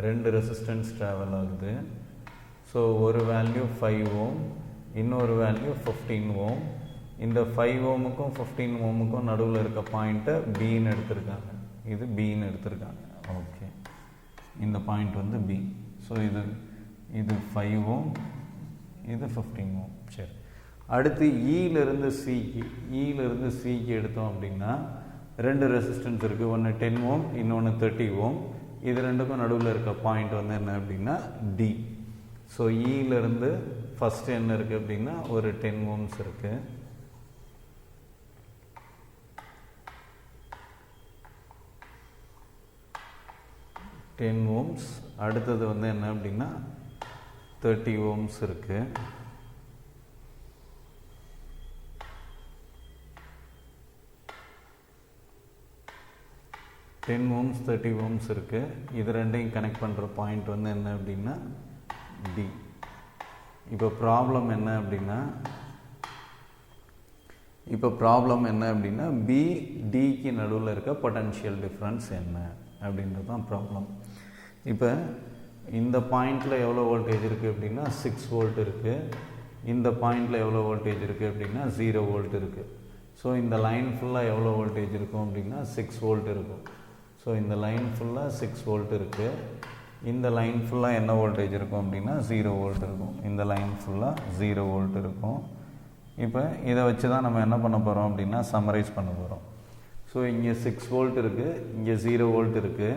2 ரெசிஸ்டன்ஸ் ட்ராவல் ஆகுது. ஸோ ஒரு வேல்யூ 5 ஓம், இன்னொரு வேல்யூ 15 ஓம். இந்த 5 ஓமுக்கும் 15 ஓமுக்கும் நடுவில் இருக்க பாயிண்ட்டை பின்னு எடுத்திருக்காங்க. இது பின்னு எடுத்திருக்காங்க. ஓகே, இந்த பாயிண்ட் வந்து பி. ஸோ இது 5 ஓம், இது 15 ஓம். சரி, அடுத்து ஈலேருந்து சிக்கு எடுத்தோம் அப்படின்னா 2 ரெசிஸ்டன்ஸ் இருக்குது. ஒன்று 10 ஓம், இன்னொன்று 30 ஓம். இது ரெண்டுக்கும் நடுவில் இருக்க பாயிண்ட் வந்து என்ன அப்படின்னா டி. ஸோ ஈலேருந்து ஃபஸ்ட்டு என்ன இருக்குது அப்படின்னா ஒரு 10 ஓம்ஸ் இருக்குது. அடுத்தது வந்து என்ன அப்படின்னா 30 ஓம்ஸ் இருக்குது. டென் ஓம்ஸ் 30 ஓம்ஸ் இருக்குது. இது ரெண்டையும் கனெக்ட் பண்ணுற பாயிண்ட் வந்து என்ன அப்படின்னா டி. இப்போ ப்ராப்ளம் என்ன அப்படின்னா பி டிக்கு நடுவில் இருக்க பொட்டன்ஷியல் டிஃப்ரென்ஸ் என்ன அப்படின்றது தான் ப்ராப்ளம். இப்போ இந்த பாயிண்டில் எவ்வளோ வோல்டேஜ் இருக்குது அப்படின்னா 6 வோல்ட் இருக்குது. இந்த பாயிண்டில் எவ்வளோ வோல்டேஜ் இருக்குது அப்படின்னா 0 வோல்ட் இருக்குது. ஸோ இந்த லைன் ஃபுல்லாக எவ்வளோ வோல்டேஜ் இருக்கும் அப்படின்னா 6 வோல்ட் இருக்கும். ஸோ இந்த லைன் ஃபுல்லாக 6 வோல்ட் இருக்குது. இந்த லைன் ஃபுல்லாக என்ன வோல்டேஜ் இருக்கும் அப்படின்னா 0 வோல்ட் இருக்கும். இந்த லைன் ஃபுல்லாக 0 வோல்ட் இருக்கும். இப்போ இதை வச்சு தான் நம்ம என்ன பண்ண போகிறோம் அப்படின்னா சம்மரைஸ் பண்ண போகிறோம். ஸோ இங்கே 6 வோல்ட் இருக்குது, இங்கே 0 வோல்ட் இருக்குது.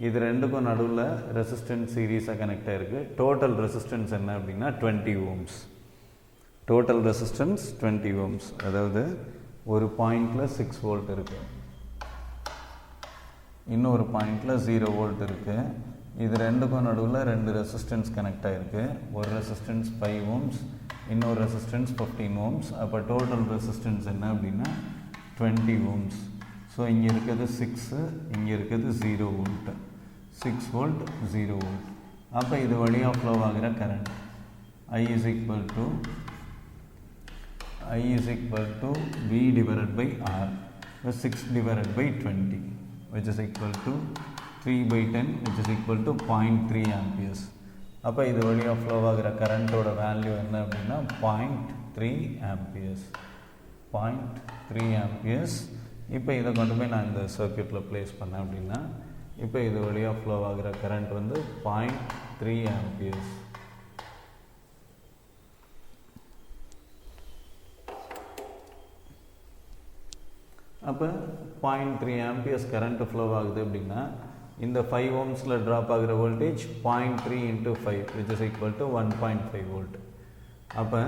இது ரெண்டுக்கும் நடுவில் ரெசிஸ்டன்ஸ் சீரீஸாக கனெக்ட் ஆகிருக்கு. டோட்டல் ரெசிஸ்டன்ஸ் என்ன அப்படின்னா 20 ஓம்ஸ். Total resistance 20 ohms. அதாவது ஒரு பாயிண்டில் 6 வோல்ட் இருக்குது, இன்னொரு பாயிண்டில் 0 வோல்ட் இருக்குது. இது ரெண்டுக்கும் நடுவில் 2 ரெசிஸ்டன்ஸ் கனெக்ட் ஆகிருக்கு. ஒரு ரெசிஸ்டன்ஸ் 5 ஓம்ஸ், இன்னொரு ரெசிஸ்டன்ஸ் 15 ஓம்ஸ். அப்போ டோட்டல் ரெசிஸ்டன்ஸ் என்ன அப்படின்னா 20 ஓம்ஸ். ஸோ இங்கே இருக்கிறது 6, இங்கே இருக்கிறது 0 வோல்ட். 6 volt 0 volt. அப்போ இது வழியாக ஃப்ளோ ஆகிற current I is equal to V divided by R, 6 divided by 20, which is equal to 3 by 10, which is equal to 0.3 amperes. அப்போ இது வழியாக ஃப்ளோ ஆகிற கரண்ட்டோட வேல்யூ என்ன அப்படின்னா 0.3 amperes. 0.3 amperes. இப்போ இதை கொண்டு போய் நான் இந்த சர்க்யூட்டில் ப்ளேஸ் பண்ணேன் அப்படின்னா இப்போ இது வழியாக ஃப்ளோ ஆகிற கரண்ட் வந்து 0.3 amperes. அப்போ 0.3 amperes கரண்ட் ஃப்ளோ ஆகுது அப்படின்னா இந்த 5 ஓம்ஸில் ட்ராப் ஆகிற voltage 0.3 into 5, which is equal to 1.5 volt. அப்போ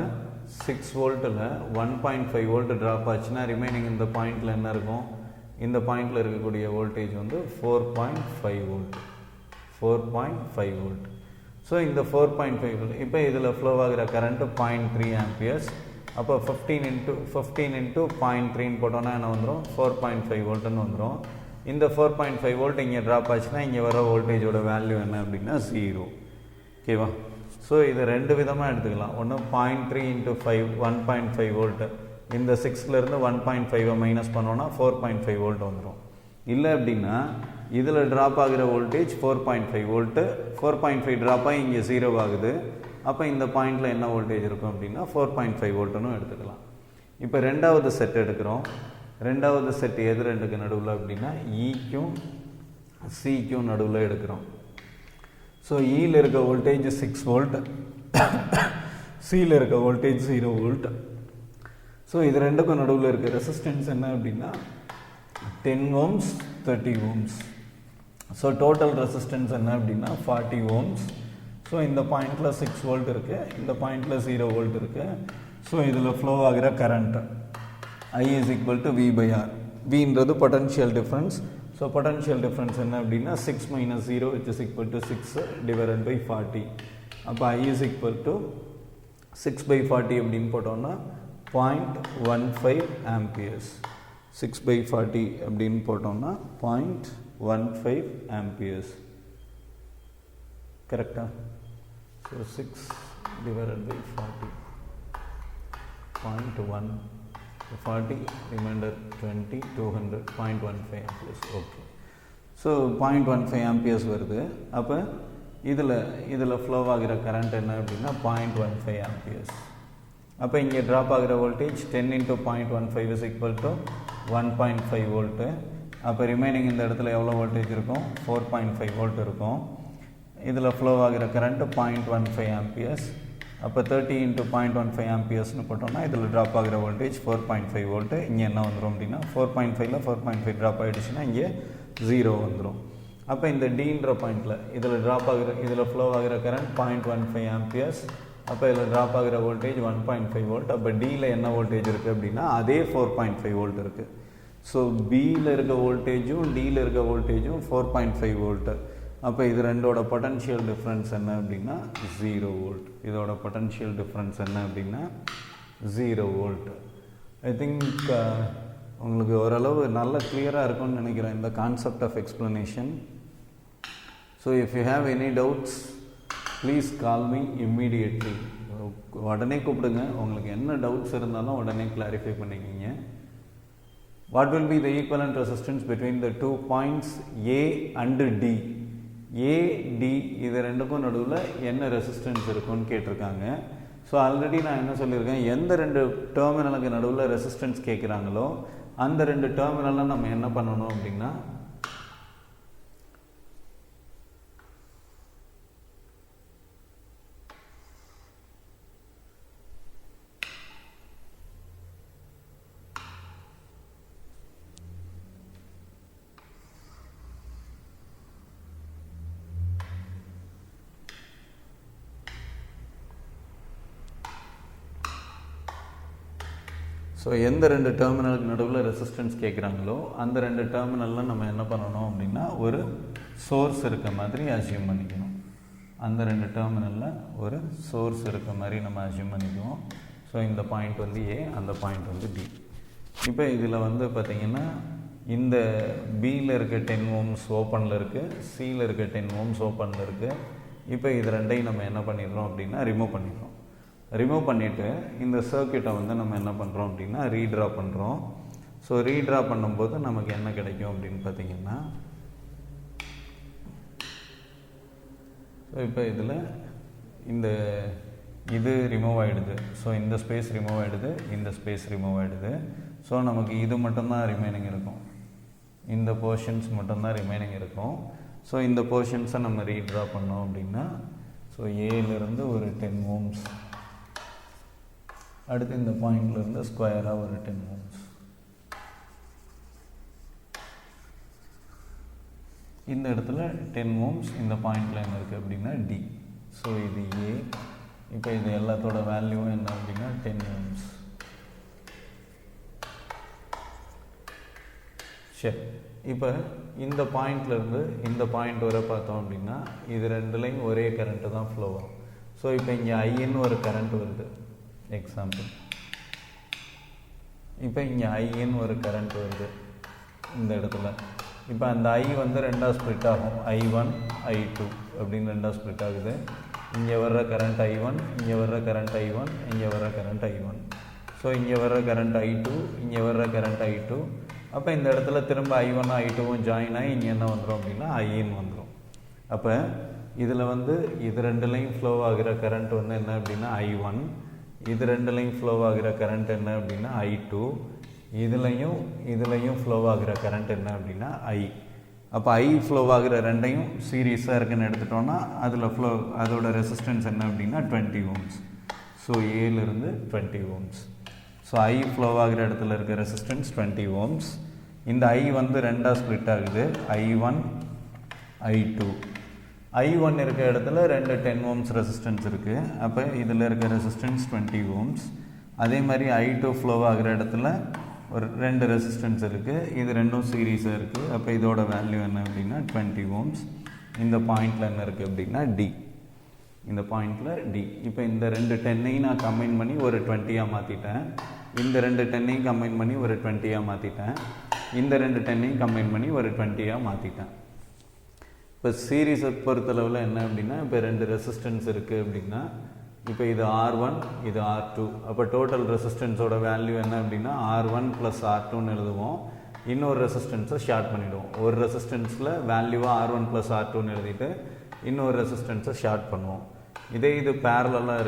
6 வோல்ட்டில் 1.5 வோல்ட் ட்ராப் ஆச்சுன்னா ரிமைனிங் இந்த பாயிண்டில் என்ன இருக்கும்? இந்த பாயிண்டில் இருக்கக்கூடிய வோல்டேஜ் வந்து 4.5 வோல்ட். 4.5 வோல்ட். ஸோ இந்த 4.5 வோல்ட் இப்போ இதில் ஃப்ளோ ஆகிற கரண்ட்டு 0.3 amperes. அப்போ 15 into 0.3 போட்டோன்னா என்ன வந்துடும்? 4.5 வோல்ட்டுன்னு வந்துடும். இந்த 4.5 வோல்ட் இங்கே ட்ராப் ஆச்சுன்னா இங்கே வர வோல்டேஜோட வேல்யூ என்ன அப்படின்னா 0. ஓகேவா? ஸோ இதை 2 விதமாக எடுத்துக்கலாம். ஒன்று 0.3 into 5 1.5 வோல்ட்டு. இந்த 6லேருந்து 1.5 மைனஸ் பண்ணோன்னா 4.5 வோல்ட் வந்துடும். இல்லை அப்படின்னா இதில் ட்ராப் ஆகிற வோல்டேஜ் 4.5 வோல்ட்டு. 4.5 ட்ராப் ஆகி இங்கே 0 ஆகுது. அப்போ இந்த பாயிண்டில் என்ன வோல்டேஜ் இருக்கும் அப்படின்னா 4.5 வோல்ட்டுன்னு எடுத்துக்கலாம். இப்போ ரெண்டாவது செட் எடுக்கிறோம். ரெண்டாவது செட் எது ரெண்டுக்கு நடுவில் அப்படின்னா ஈக்கும் சிக்கும் நடுவில் எடுக்கிறோம். ஸோ ஈயில் இருக்க வோல்டேஜ் 6 வோல்ட், சியில் இருக்க வோல்டேஜ் 0 வோல்ட். ஸோ இது ரெண்டுக்கும் நடுவில் இருக்க ரெசிஸ்டன்ஸ் என்ன அப்படின்னா 10 ohms 30 ohms. So total resistance என்ன அப்படின்னா 40 ஓம்ஸ். ஸோ இந்த பாயிண்டில் 6 வோல்ட் இருக்குது, இந்த பாயிண்டில் 0 வோல்ட் இருக்குது. ஸோ இதில் ஃப்ளோ ஆகிற current I is equal to V by R. Vன்றது potential difference. So potential difference என்ன அப்படின்னா 6 minus 0, which is equal to 6 divided by 40. அப்போ I is equal to 6 by 40 அப்படின்னு போட்டோம்னா 0.15 amperes. 6 by 40 அப்படின்னு போட்டோம்னா 0.15 amperes. கரெக்டா? So 6 divided by 40, 0.1, 40 remainder 20, 200, 0.15 amperes. Okay, so 0.15 amperes வருது. அப்போ இதில் ஃப்ளோ ஆகிற கரண்ட் என்ன அப்படின்னா 0.15 amperes. அப்போ இங்கே ட்ராப் ஆகிற voltage 10 into 0.15 is equal to 1.5 volt. அப்போ ரிமைனிங் இந்த இடத்துல எவ்வளோ வோல்டேஜ் இருக்கும்? 4.5 volt இருக்கும். இதில் ஃப்ளோ ஆகிற கரண்ட் 0.15 amperes. அப்போ 30 into 0.15 amperesனு போட்டோம்னா இதில் ட்ராப் ஆகிற வோல்டேஜ் 4.5 volt. இங்கே என்ன வந்துடும் அப்படின்னா 4.5ல் 4.5 ட்ராப் ஆகிடுச்சுன்னா இங்கே 0 வந்துடும். அப்போ இந்த டீன்ற பாயிண்டில் இதில் ஃப்ளோ ஆகிற கரண்ட் 0.15 amperes. அப்போ இதில் ட்ராப் ஆகிற வோல்டேஜ் 1.5 volt. அப்போ டியில் என்ன வோல்டேஜ் இருக்குது அப்படின்னா அதே 4.5 volt இருக்குது. ஸோ பியில் இருக்க வோல்டேஜும் டியில் இருக்க வோல்டேஜும் 4.5 volt. அப்போ இது ரெண்டோட பொட்டன்ஷியல் டிஃப்ரென்ஸ் என்ன அப்படின்னா 0 volt. இதோட பொட்டன்ஷியல் டிஃப்ரென்ஸ் என்ன அப்படின்னா 0 volt. ஐ திங்க் உங்களுக்கு ஓரளவு நல்ல கிளியராக இருக்கும்னு நினைக்கிறேன் இந்த concept of explanation. So if you have any doubts please call me immediately. உடனே கூப்பிடுங்க. உங்களுக்கு என்ன டவுட்ஸ் இருந்தாலும் உடனே கிளாரிஃபை பண்ணிக்கிங்க. What will be the equivalent resistance between the 2 points A and D? A, D இது ரெண்டுக்கும் நடுவில் என்ன ரெசிஸ்டன்ஸ் இருக்குன்னு கேட்டிருக்காங்க. ஸோ ஆல்ரெடி நான் என்ன சொல்லியிருக்கேன், எந்த ரெண்டு டெர்மினலுக்கு நடுவில் ரெசிஸ்டன்ஸ் கேட்குறாங்களோ அந்த ரெண்டு டெர்மினலில் நம்ம என்ன பண்ணணும் அப்படின்னா ஸோ எந்த ரெண்டு டெர்மினலுக்கு நடுவில் ரெசிஸ்டன்ஸ் கேட்குறாங்களோ அந்த ரெண்டு டெர்மினலில் நம்ம என்ன பண்ணணும் அப்படின்னா ஒரு சோர்ஸ் இருக்க மாதிரி அசியூம் பண்ணிக்கணும். அந்த ரெண்டு டெர்மினலில் ஒரு சோர்ஸ் இருக்க மாதிரி நம்ம அசியூம் பண்ணிக்குவோம். ஸோ இந்த பாயிண்ட் வந்து ஏ, அந்த பாயிண்ட் வந்து டி. இப்போ இதில் வந்து பார்த்திங்கன்னா இந்த பியில் இருக்க 10 ohms ஓப்பனில் இருக்குது, சியில் இருக்க 10 ohms ஓப்பனில் இருக்குது. இப்போ இது ரெண்டையும் நம்ம என்ன பண்ணிடுறோம் அப்படின்னா ரிமூவ் பண்ணிடுறோம். ரிமூவ் பண்ணிவிட்டு இந்த சர்க்கியூட்டை வந்து நம்ம என்ன பண்ணுறோம் அப்படின்னா ரீட்ரா பண்ணுறோம். ஸோ ரீட்ரா பண்ணும்போது நமக்கு என்ன கிடைக்கும் அப்படின்னு பார்த்தீங்கன்னா ஸோ இப்போ இதில் இது ரிமூவ் ஆகிடுது. ஸோ இந்த ஸ்பேஸ் ரிமூவ் ஆகிடுது, இந்த ஸ்பேஸ் ரிமூவ் ஆகிடுது. ஸோ நமக்கு இது மட்டும்தான் ரிமைனிங் இருக்கும், இந்த போர்ஷன்ஸ் மட்டும்தான் ரிமைனிங் இருக்கும். ஸோ இந்த போர்ஷன்ஸை நம்ம ரீட்ரா பண்ணோம் அப்படின்னா ஸோ ஏலேருந்து ஒரு 10 ohms, அடுத்து இந்த பாயிண்ட்லேருந்து ஸ்கொயராக ஒரு 10 ohms. இந்த இடத்துல 10 ohms இந்த பாயிண்டில் என்ன இருக்குது அப்படின்னா டி. ஸோ இது ஏ. இப்போ இது எல்லாத்தோட வேல்யூவும் என்ன அப்படின்னா 10 ohms. சரி, இப்போ இந்த பாயிண்ட்லேருந்து இந்த பாயிண்ட் வரை பார்த்தோம் அப்படின்னா இது ரெண்டுலேயும் ஒரே கரண்ட்டு தான் ஃப்ளோ ஆகும். ஸோ இப்போ இங்கே ஐன்னு ஒரு கரண்ட் வருது எக்ஸாம்பிள். இப்போ இங்கே ஐன்னு ஒரு கரண்ட் வருது இந்த இடத்துல. இப்போ அந்த ஐ வந்து ரெண்டாக ஸ்ப்ளிட் ஆகும், I1 I2 அப்படின்னு ரெண்டாக ஸ்ப்ளிட் ஆகுது. இங்கே வர்ற கரண்ட் I1, இங்கே வர்ற கரண்ட் I1, இங்கே வர்ற கரண்ட் I1. ஸோ இங்கே வர்ற கரண்ட் I2, இங்கே வர்ற கரண்ட் I2. அப்போ இந்த இடத்துல திரும்ப I1 I2வும் ஜாயின் ஆகி இங்கே என்ன வந்துடும் அப்படின்னா ஐன்னு வந்துடும். அப்போ இதில் வந்து இது ரெண்டுலேயும் ஃப்ளோ ஆகிற கரண்ட் வந்து என்ன அப்படின்னா I1, இது ரெண்டுலேயும் ஃப்ளோ ஆகிற கரண்ட் என்ன அப்படின்னா I2, இதுலையும் ஃப்ளோ ஆகிற கரண்ட் என்ன அப்படின்னா I. அப்போ I ஃப்ளோ ஆகிற ரெண்டையும் சீரீஸாக இருக்குன்னு எடுத்துட்டோன்னா அதோட ரெசிஸ்டன்ஸ் என்ன அப்படின்னா 20 ohms. ஸோ ஏலேருந்து 20 ohms. ஸோ I ஃப்ளோ ஆகிற இடத்துல இருக்க ரெசிஸ்டன்ஸ் 20 ohms. இந்த I வந்து ரெண்டாக ஸ்ப்ளிட் ஆகுது, I1 I2. I1 இருக்க இடத்துல ரெண்டு 10 ohms ரெசிஸ்டன்ஸ் இருக்குது. அப்போ இதில் இருக்க ரெசிஸ்டன்ஸ் 20 ohms. அதே மாதிரி I2 ஃப்ளோ ஆகிற இடத்துல ஒரு ரெண்டு ரெசிஸ்டன்ஸ் இருக்குது, இது ரெண்டும் சீரீஸாக இருக்குது. அப்போ இதோட வேல்யூ என்ன அப்படின்னா 20 ohms. இந்த பாயிண்டில் என்ன இருக்குது அப்படின்னா டி, இந்த பாயிண்டில் டி. இப்போ இந்த ரெண்டு 10ஐயும் நான் கம்பைன் பண்ணி ஒரு 20ஆக மாற்றிட்டேன், இந்த ரெண்டு 10ஐயும் கம்பைன் பண்ணி ஒரு 20ஆக மாற்றிட்டேன், இந்த ரெண்டு 10ஐயும் கம்பைன் பண்ணி ஒரு 20ஆக மாற்றிட்டேன். இப்போ சீரீஸை பொறுத்தளவில் என்ன அப்படின்னா, இப்போ 2 ரெசிஸ்டன்ஸ் இருக்குது அப்படின்னா, இப்போ இது R1 இது R2, அப்போ டோட்டல் ரெசிஸ்டன்ஸோட வேல்யூ என்ன அப்படின்னா R1 + R2ன்னு எழுதுவோம். இன்னொரு ரெசிஸ்டன்ஸை ஷார்ட் பண்ணிவிடுவோம். ஒரு ரெசிஸ்டன்ஸில் வேல்யூவாக R1 + R2ன்னு எழுதிட்டு இன்னொரு ரெசிஸ்டன்ஸை ஷார்ட் பண்ணுவோம். இதே இது பேரலாக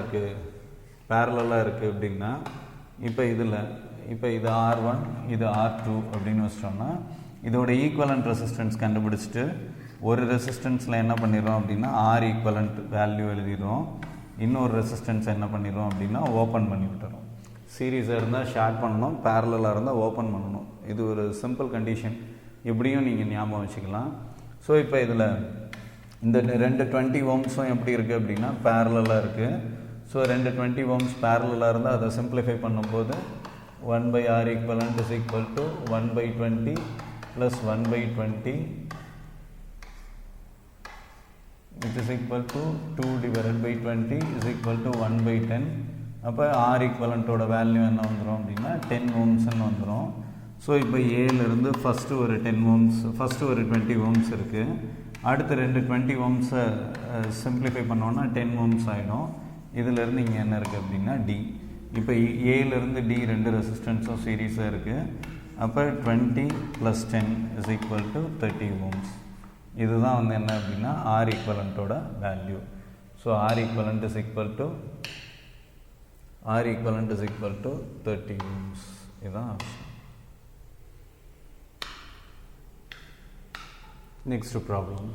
இருக்குது அப்படின்னா, இப்போ இது R1 இது R2 அப்படின்னு வச்சிட்டோம்னா, இதோட ஈக்குவலண்ட் ரெசிஸ்டன்ஸ் கண்டுபிடிச்சிட்டு ஒரு ரெசிஸ்டன்ஸில் என்ன பண்ணிடுறோம் அப்படின்னா R ஈக்குவலண்ட் வேல்யூ எழுதிடுறோம். இன்னொரு ரெசிஸ்டன்ஸ் என்ன பண்ணிடுறோம் அப்படின்னா ஓப்பன் பண்ணி விட்டுறோம். சீரீஸாக இருந்தால் ஷார்ட் பண்ணணும், பேரலாக இருந்தால் ஓப்பன் பண்ணணும். இது ஒரு சிம்பிள் கண்டிஷன், இப்படியும் நீங்கள் ஞாபகம் வச்சுக்கலாம். ஸோ இப்போ இதில் இந்த 2 20 ஓம்ஸும் எப்படி இருக்குது அப்படின்னா பேரலாக இருக்குது. ஸோ 2 20 ஓம்ஸ் பேரலாக இருந்தால் அதை சிம்பிளிஃபை பண்ணும்போது 1/R equivalent is equal to 1/20 plus 1/20 which is equal to 2/20 is equal to 1/10. அப்போ R equivalentோட வேல்யூ என்ன வந்துடும் அப்படின்னா 10 ஓம்ஸ்ன்னு வந்துடும். ஸோ இப்போ ஏலேருந்து ஃபஸ்ட்டு ஒரு 10 ஓம்ஸ், ஃபஸ்ட்டு ஒரு 20 ஓம்ஸ் இருக்குது. அடுத்து 2 20 ஓம்ஸை சிம்பிளிஃபை பண்ணோன்னா 10 ஓம்ஸ் ஆகிடும். இதிலேருந்து இங்கே என்ன இருக்குது அப்படின்னா D. இப்போ ஏலேருந்து D 2 ரெசிஸ்டன்ஸும் சீரீஸாக இருக்குது. அப்போ 20 + 10 is equal to 30 ஓம்ஸ். இதுதான் வந்து என்ன அப்படின்னா R equivalentோட value. So R equivalent is equal to 30 ohms. இதுதான் option. Next problem.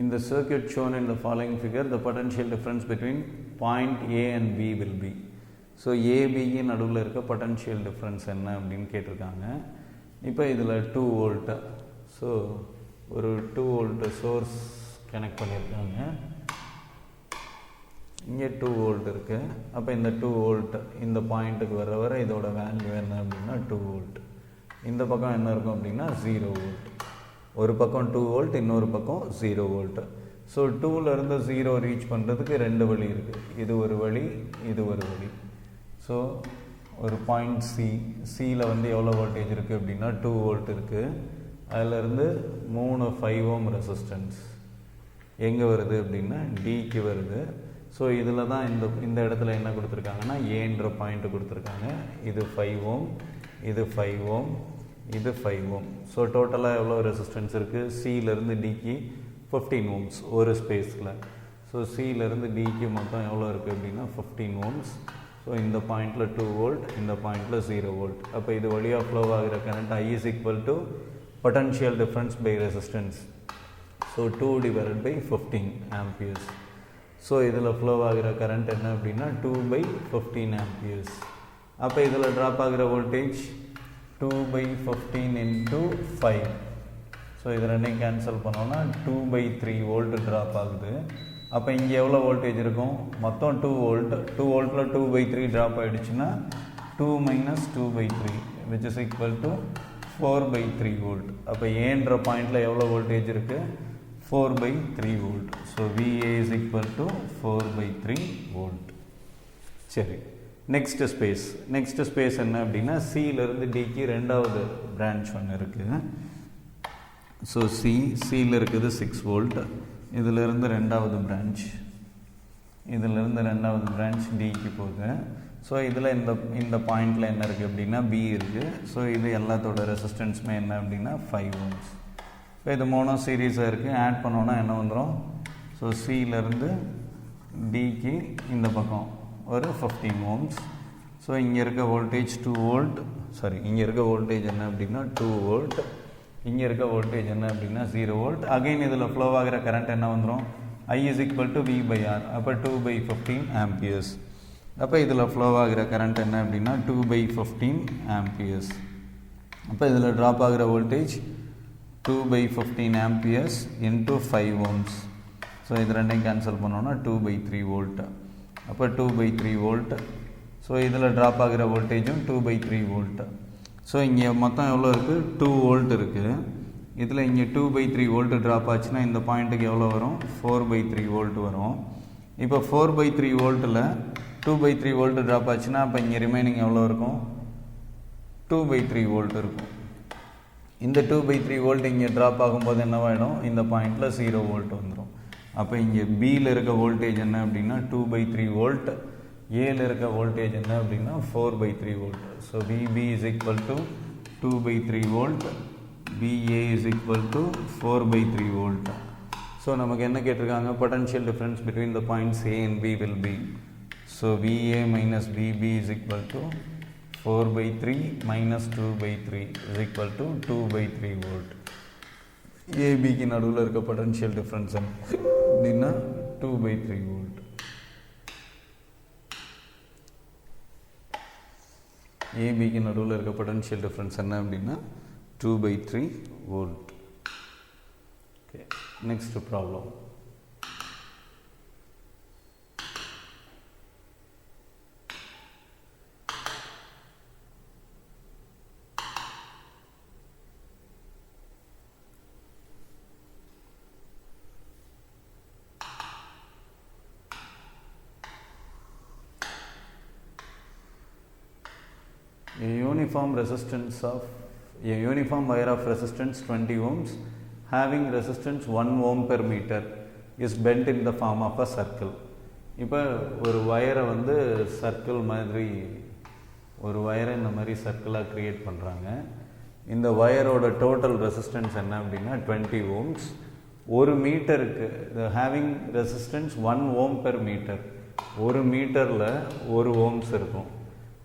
In the circuit shown in the following figure, the potential difference between point A and B will be. So ஏபிக்கு நடுவில் இருக்க potential difference என்ன அப்படின்னு கேட்டிருக்காங்க. இப்போ இதில் 2 volt, so ஒரு 2 வோல்ட்டு சோர்ஸ் கனெக்ட் பண்ணியிருக்காங்க. இங்கே 2 வோல்ட் இருக்குது. அப்போ இந்த 2 வோல்ட் இந்த பாயிண்ட்டுக்கு வர இதோட வேல்யூ என்ன அப்படின்னா 2 வோல்ட். இந்த பக்கம் என்ன இருக்கும் அப்படின்னா 0 வோல்ட். ஒரு பக்கம் 2 வோல்ட், இன்னொரு பக்கம் 0 வோல்ட். ஸோ 2லேருந்து 0 ரீச் பண்ணுறதுக்கு 2 வழி இருக்குது. இது ஒரு வழி, இது ஒரு வழி. ஸோ ஒரு பாயிண்ட் சியில் வந்து எவ்வளோ வோல்டேஜ் இருக்குது அப்படின்னா 2 வோல்ட் இருக்குது. அதிலிருந்து 3 5 ஓம் ரெசிஸ்டன்ஸ் எங்கே வருது அப்படின்னா டிக்கு வருது. ஸோ இதில் தான் இந்த இடத்துல என்ன கொடுத்துருக்காங்கன்னா ஏன்ற பாயிண்ட்டு கொடுத்துருக்காங்க. இது 5 ஓம், இது 5 ஓம், இது 5 ஓம். ஸோ டோட்டலாக எவ்வளோ ரெசிஸ்டன்ஸ் இருக்குது? சியிலேருந்து டிக்கு 15 ஓம்ஸ் ஒரு ஸ்பேஸில். ஸோ சியிலேருந்து டிக்கு மொத்தம் எவ்வளோ இருக்குது அப்படின்னா 15 ஓம்ஸ். ஸோ இந்த பாயிண்டில் 2 வோல்ட், இந்த பாயிண்டில் 0 வோல்ட். அப்போ இது வழியாக ஃப்ளோ ஆகிற current I is equal to potential difference by resistance. So 2/15 amperes. So இதில் ஃப்ளோ ஆகிற கரண்ட் என்ன அப்படின்னா 2/15 amperes. அப்போ இதில் ட்ராப் ஆகிற வோல்டேஜ் 2/15 into 5. ஸோ இது ரெண்டையும் கேன்சல் பண்ணோன்னா 2/3 வோல்ட் ட்ராப் ஆகுது. அப்போ இங்கே எவ்வளோ வோல்டேஜ் இருக்கும்? மொத்தம் 2 வோல்ட். 2 வோல்ட்டில் 2/3 ட்ராப் ஆகிடுச்சுன்னா 2 - 2/3 which is equal to 4/3 volt. அப்போ ஏன்ற பாயிண்டில் எவ்வளோ வோல்டேஜ் இருக்குது? 4/3 volt. So VA is equal to 4/3 volt. சரி, நெக்ஸ்ட் ஸ்பேஸ் என்ன அப்படின்னா சியிலேருந்து டிக்கு 2வது பிரான்ச் ஒன்று இருக்குது. ஸோ சியில் இருக்குது 6 வோல்ட். இதிலிருந்து 2வது பிரான்ச் டிக்கு போகுது. ஸோ இதில் இந்த பாயிண்டில் என்ன இருக்குது அப்படின்னா பி இருக்குது. ஸோ இது எல்லாத்தோட ரெசிஸ்டன்ஸுமே என்ன அப்படின்னா 5 ஓம்ஸ். இப்போ இது மோனோ சீரீஸாக இருக்குது. ஆட் பண்ணோன்னா என்ன வந்துடும்? ஸோ சியிலேருந்து டிக்கு இந்த பக்கம் ஒரு 15 ஓம்ஸ். ஸோ இங்கே இருக்க வோல்டேஜ் 2 வோல்ட், இங்கே இருக்க வோல்டேஜ் என்ன அப்படின்னா 2 வோல்ட். இங்கே இருக்க வோல்டேஜ் என்ன அப்படின்னா 0 வோல்ட். அகைன் இதில் ஃப்ளோ ஆகிற கரண்ட் என்ன வந்துடும்? I is equal to V/R. அப்போ 2/15 amperes. அப்போ இதில் ஃப்ளோ ஆகிற கரண்ட் என்ன அப்படின்னா 2/15 amperes. அப்போ இதில் ட்ராப் ஆகிற voltage 2/15 amperes into 5 ohms. So இது ரெண்டையும் கேன்சல் பண்ணோன்னா 2/3 வோல்ட். அப்போ 2/3 வோல்ட். ஸோ இதில் ட்ராப் ஆகிற வோல்டேஜும் 2/3 வோல்ட். ஸோ இங்கே மொத்தம் எவ்வளோ இருக்குது? 2 வோல்ட் இருக்குது. இதில் இங்கே 2/3 வோல்ட் ட்ராப் ஆச்சுன்னா இந்த பாயிண்ட்டுக்கு எவ்வளோ வரும்? 4/3 வோல்ட் வரும். இப்போ 4/3 வோல்ட்டில் 2/3 வோல்ட் ட்ராப் ஆச்சுன்னா அப்போ இங்கே ரிமைனிங் எவ்வளோ இருக்கும்? 2/3 வோல்ட் இருக்கும். இந்த 2/3 வோல்ட் இங்கே ட்ராப் ஆகும்போது என்னவாயிடும்? இந்த பாயிண்டில் 0 வோல்ட் வந்துடும். அப்போ இங்கே பியில் இருக்க வோல்டேஜ் என்ன அப்படின்னா 2/3 வோல்ட், ஏல இருக்க வோல்டேஜ் என்ன அப்படின்னா 4/3 volt. So VB is equal to 2/3 volt, VA is equal to 4/3 volt. So நமக்கு என்ன கேட்டிருக்காங்க? Potential difference between the points A and B will be. So VA minus VB is equal to 4/3 minus 2/3 is equal to 2/3 volt. ஏபிக்கு நடுவில் இருக்க potential difference அப்படின்னா 2/3 volt. ஏபிக்கு நடுவில் இருக்க பொட்டன்ஷியல் டிஃப்ரென்ஸ் என்ன அப்படின்னா 2/3 volt. Okay, next problem. A uniform wire of resistance 20 ohms having resistance 1 ohm per meter is bent in the form of a circle. இப்போ ஒரு வயரை வந்து சர்க்கிள் மாதிரி ஒரு வயரை இந்த மாதிரி சர்க்கிளாக க்ரியேட் பண்ணுறாங்க. இந்த வயரோட டோட்டல் ரெசிஸ்டன்ஸ் என்ன அப்படின்னா 20 ohms. ஒரு மீட்டருக்கு having resistance 1 ohm per meter, ஒரு மீட்டரில் 1 ohms இருக்கும்.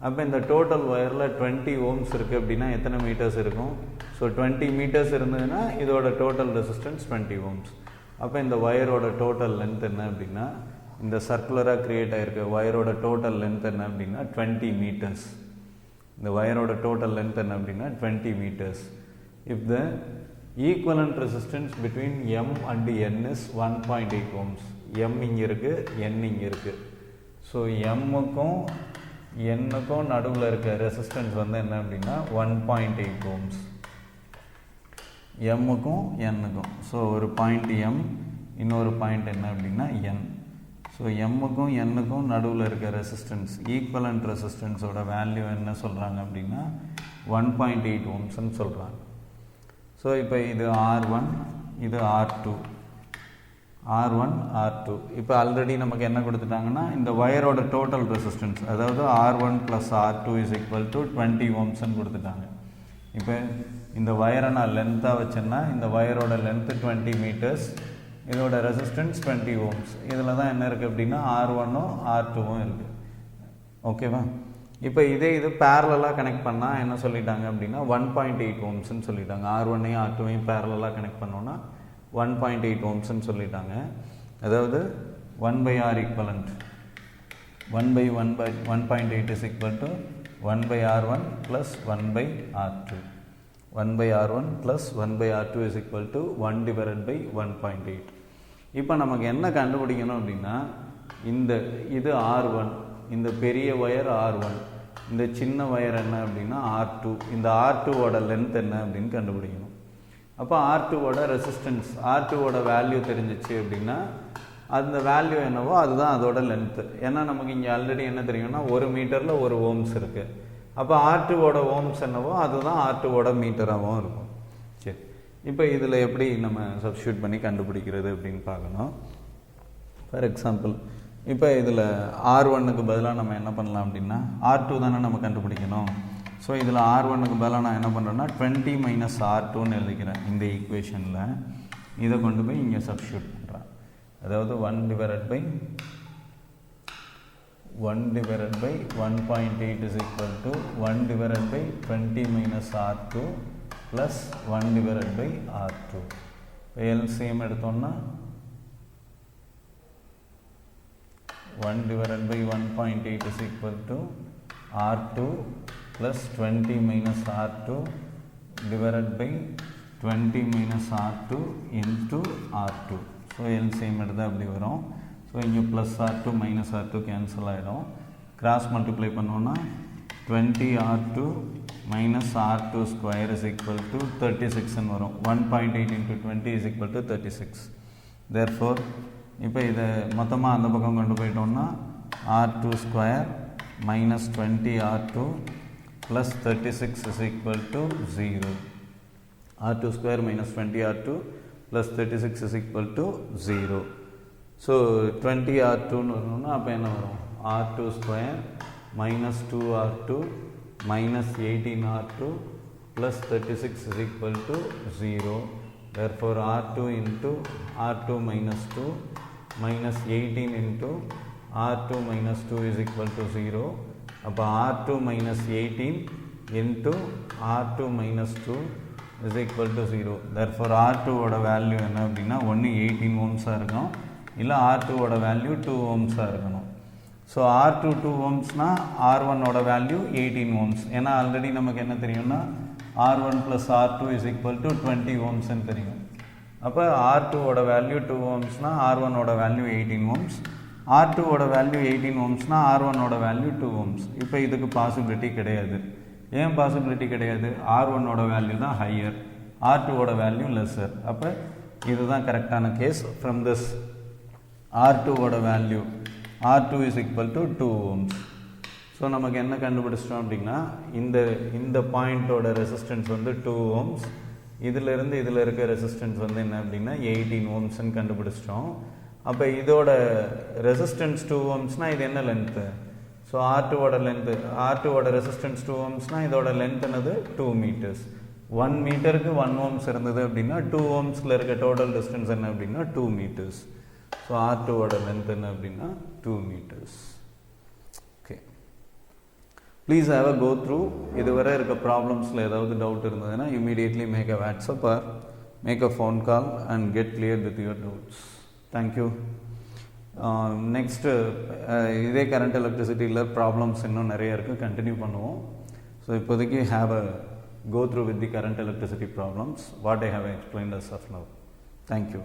அப்போ இந்த டோட்டல் வயரில் 20 ohms இருக்குது அப்படின்னா எத்தனை மீட்டர்ஸ் இருக்கும்? ஸோ 20 மீட்டர்ஸ் இருந்ததுன்னா இதோட டோட்டல் ரெசிஸ்டன்ஸ் 20 ohms. அப்போ இந்த வயரோட டோட்டல் லென்த் என்ன அப்படின்னா, இந்த சர்க்குலராக க்ரியேட் ஆகிருக்க வயரோட டோட்டல் லென்த் என்ன அப்படின்னா 20 மீட்டர்ஸ். இந்த வயரோட டோட்டல் லென்த் என்ன அப்படின்னா 20 meters. If the equivalent resistance between M and N is 1.8 ohms. M இங்கே இருக்குது, N இங்கே இருக்குது. ஸோ எம்முக்கும் என்னுக்கும் நடுவில் இருக்க ரெசிஸ்டன்ஸ் வந்து என்ன அப்படின்னா 1.8 ohms. எம்முக்கும் என்னுக்கும். ஸோ ஒரு பாயிண்ட் M, இன்னொரு பாயிண்ட் என்ன அப்படின்னா N. ஸோ எம்முக்கும் என்னுக்கும் நடுவில் இருக்க ரெசிஸ்டன்ஸ், ஈக்குவலண்ட் ரெசிஸ்டன்ஸோட வேல்யூ என்ன சொல்கிறாங்க அப்படின்னா 1.8 ohmsன்னு சொல்கிறாங்க. ஸோ இப்போ இது R1, இது R2, R1, R2. இப்போ ஆல்ரெடி நமக்கு என்ன கொடுத்துட்டாங்கன்னா இந்த வயரோட டோட்டல் ரெசிஸ்டன்ஸ், அதாவது R1 + R2 is equal to 20 ohmsன்னு கொடுத்துட்டாங்க. இப்போ இந்த வயரை நான் லென்த்தாக வச்சேன்னா இந்த வயரோட லென்த்து 20 மீட்டர்ஸ், இதோட ரெசிஸ்டன்ஸ் 20 ohms. இதில் தான் என்ன இருக்குது அப்படின்னா R1ம் R2வும் இருக்குது. ஓகேவா? இப்போ இது பேரலாக கனெக்ட் பண்ணால் என்ன சொல்லிட்டாங்க அப்படின்னா 1.8 ohmsன்னு சொல்லிட்டாங்க. R1ஐயும் R2ஐயும் பேரலாக கனெக்ட் பண்ணோன்னா 1.8 ohmsன்னு சொல்லிட்டாங்க. அதாவது 1/R equivalent 1/1.8 is equal to 1/R1 plus 1/R2. 1/R1 plus 1/R2 is equal to 1/1.8. இப்போ நமக்கு என்ன கண்டுபிடிக்கணும் அப்படின்னா, இது R1, இந்த பெரிய வயர் R1, இந்த சின்ன வயர் என்ன அப்படின்னா R2. இந்த R2ஓட லென்த் என்ன அப்படின்னு கண்டுபிடிக்கணும். அப்போ R2ஓட ரெசிஸ்டன்ஸ், R2ஓட வேல்யூ தெரிஞ்சிச்சு அப்படின்னா அந்த வேல்யூ என்னவோ அதுதான் அதோட லென்த்து. ஏன்னா நமக்கு இங்கே ஆல்ரெடி என்ன தெரியும்னா 1 மீட்டரில் 1 ohms இருக்குது. அப்போ R2ஓட ohms என்னவோ அதுதான் R2ஓட மீட்டராகவும் இருக்கும். சரி, இப்போ இதில் எப்படி நம்ம சப்ஸ்டியூட் பண்ணி கண்டுபிடிக்கிறது அப்படின்னு பார்க்கணும். ஃபார் எக்ஸாம்பிள், இப்போ இதில் R1க்கு பதிலாக நம்ம என்ன பண்ணலாம் அப்படின்னா, R2 தானே நம்ம கண்டுபிடிக்கணும். ஸோ இதில் R1க்கு பதிலாக நான் என்ன பண்ணுறேன்னா 20 - R2ன்னு எழுதிக்கிறேன். இந்த ஈக்குவேஷனில் இதை கொண்டு போய் இங்கே சப்ஸ்டியூட் பண்ணுறேன். அதாவது 1/1.8 is equal to 1/20 - R2 plus 1/R2. இப்போ LCM எடுத்தோம்னா 1/1.8 is equal to R2 plus 20 - R2 divided by 20 - R2 into R2. So LCM எடுத்தால் அப்படி வரும். ஸோ இங்கே ப்ளஸ் R2 - R2 கேன்சல் ஆகிடும். கிராஸ் மல்டிப்ளை பண்ணோன்னா 20 R2 minus R2 square is equal to 36 and வரும் 1.8 into 20 is equal to 36. Therefore இப்போ இதை மொத்தமாக அந்த பக்கம் கொண்டு போயிட்டோம்னா R2 square minus 20 R2 plus 36 is equal to 0. R2 square minus 20 R2 plus 36 is equal to 0. So 20 R2 னு அப்போ என்ன வரும் R2 square minus 2 R2 minus 18 R2 plus 36 is equal to 0. Therefore R2 into R2 minus 2 minus 18 into R2 minus 2 is equal to 0. அப்போ R2 minus 18 into R2 minus 2 is equal to 0. Therefore R2 ஓட value என்ன அப்படின்னா ஒன்று 18 ohmஸாக இருக்கும், இல்லை R2 ஓட value 2 ohmஸாக இருக்கணும். So R2 2 ohmஸ்னா R1 ஓட வேல்யூ 18 ohms. ஏன்னா ஆல்ரெடி நமக்கு என்ன தெரியும்னா R1 plus R2 is equal to 20 ohmsன்னு தெரியும். அப்போ R2 ஓட வேல்யூ 2 ohmஸ்னா R1 ஓட வேல்யூ 18 ohms, R2 ஓட வேல்யூ 18 ohmஸ்னா R1 ஓட வேல்யூ 2 ohms. இப்போ இதுக்கு பாசிபிலிட்டி கிடையாது. ஏன் பாசிபிலிட்டி கிடையாது? R1 ஓட வேல்யூ தான் ஹையர், R2 ஓட வேல்யூ லெஸ்ஸர். அப்போ இதுதான் கரெக்டான கேஸ். ஃப்ரம் திஸ் R2 ஓட value R2 is equal to 2 ohms. So நமக்கு என்ன கண்டுபிடிச்சிட்டோம் அப்படின்னா இந்த பாயிண்ட்டோட ரெசிஸ்டன்ஸ் வந்து 2 ohms, இதிலிருந்து இதில் இருக்க ரெசிஸ்டன்ஸ் வந்து என்ன அப்படின்னா 18 ohmsன்னு கண்டுபிடிச்சிட்டோம். அப்போ இதோட ரெசிஸ்டன்ஸ் 2 ohmsனால் இது என்ன லென்த்து? ஸோ R2ஓட லென்த்து, R2ஓட ரெசிஸ்டன்ஸ் 2 ohmsனால் இதோட லென்த் என்னது 2 meters. 1 மீட்டருக்கு 1 ohms இருந்தது அப்படின்னா 2 ohmஸில் இருக்க டோட்டல் டிஸ்டன்ஸ் என்ன அப்படின்னா 2 meters. ஸோ R2ஓட லென்த் என்ன அப்படின்னா 2 meters. Okay, please have a go through. இதுவரை இருக்க ப்ராப்ளம்ஸில் ஏதாவது டவுட் இருந்ததுன்னா immediately make a WhatsApp or make a phone call and get clear with your doubts. Thank you. Next இதே கரண்ட் எலக்ட்ரிசிட்டியில் ப்ராப்ளம்ஸ் இன்னும் நிறைய இருக்குது, கண்டினியூ பண்ணுவோம். ஸோ இப்போதைக்கு have a go through with the current electricity problems what I have explained as of now. Thank you.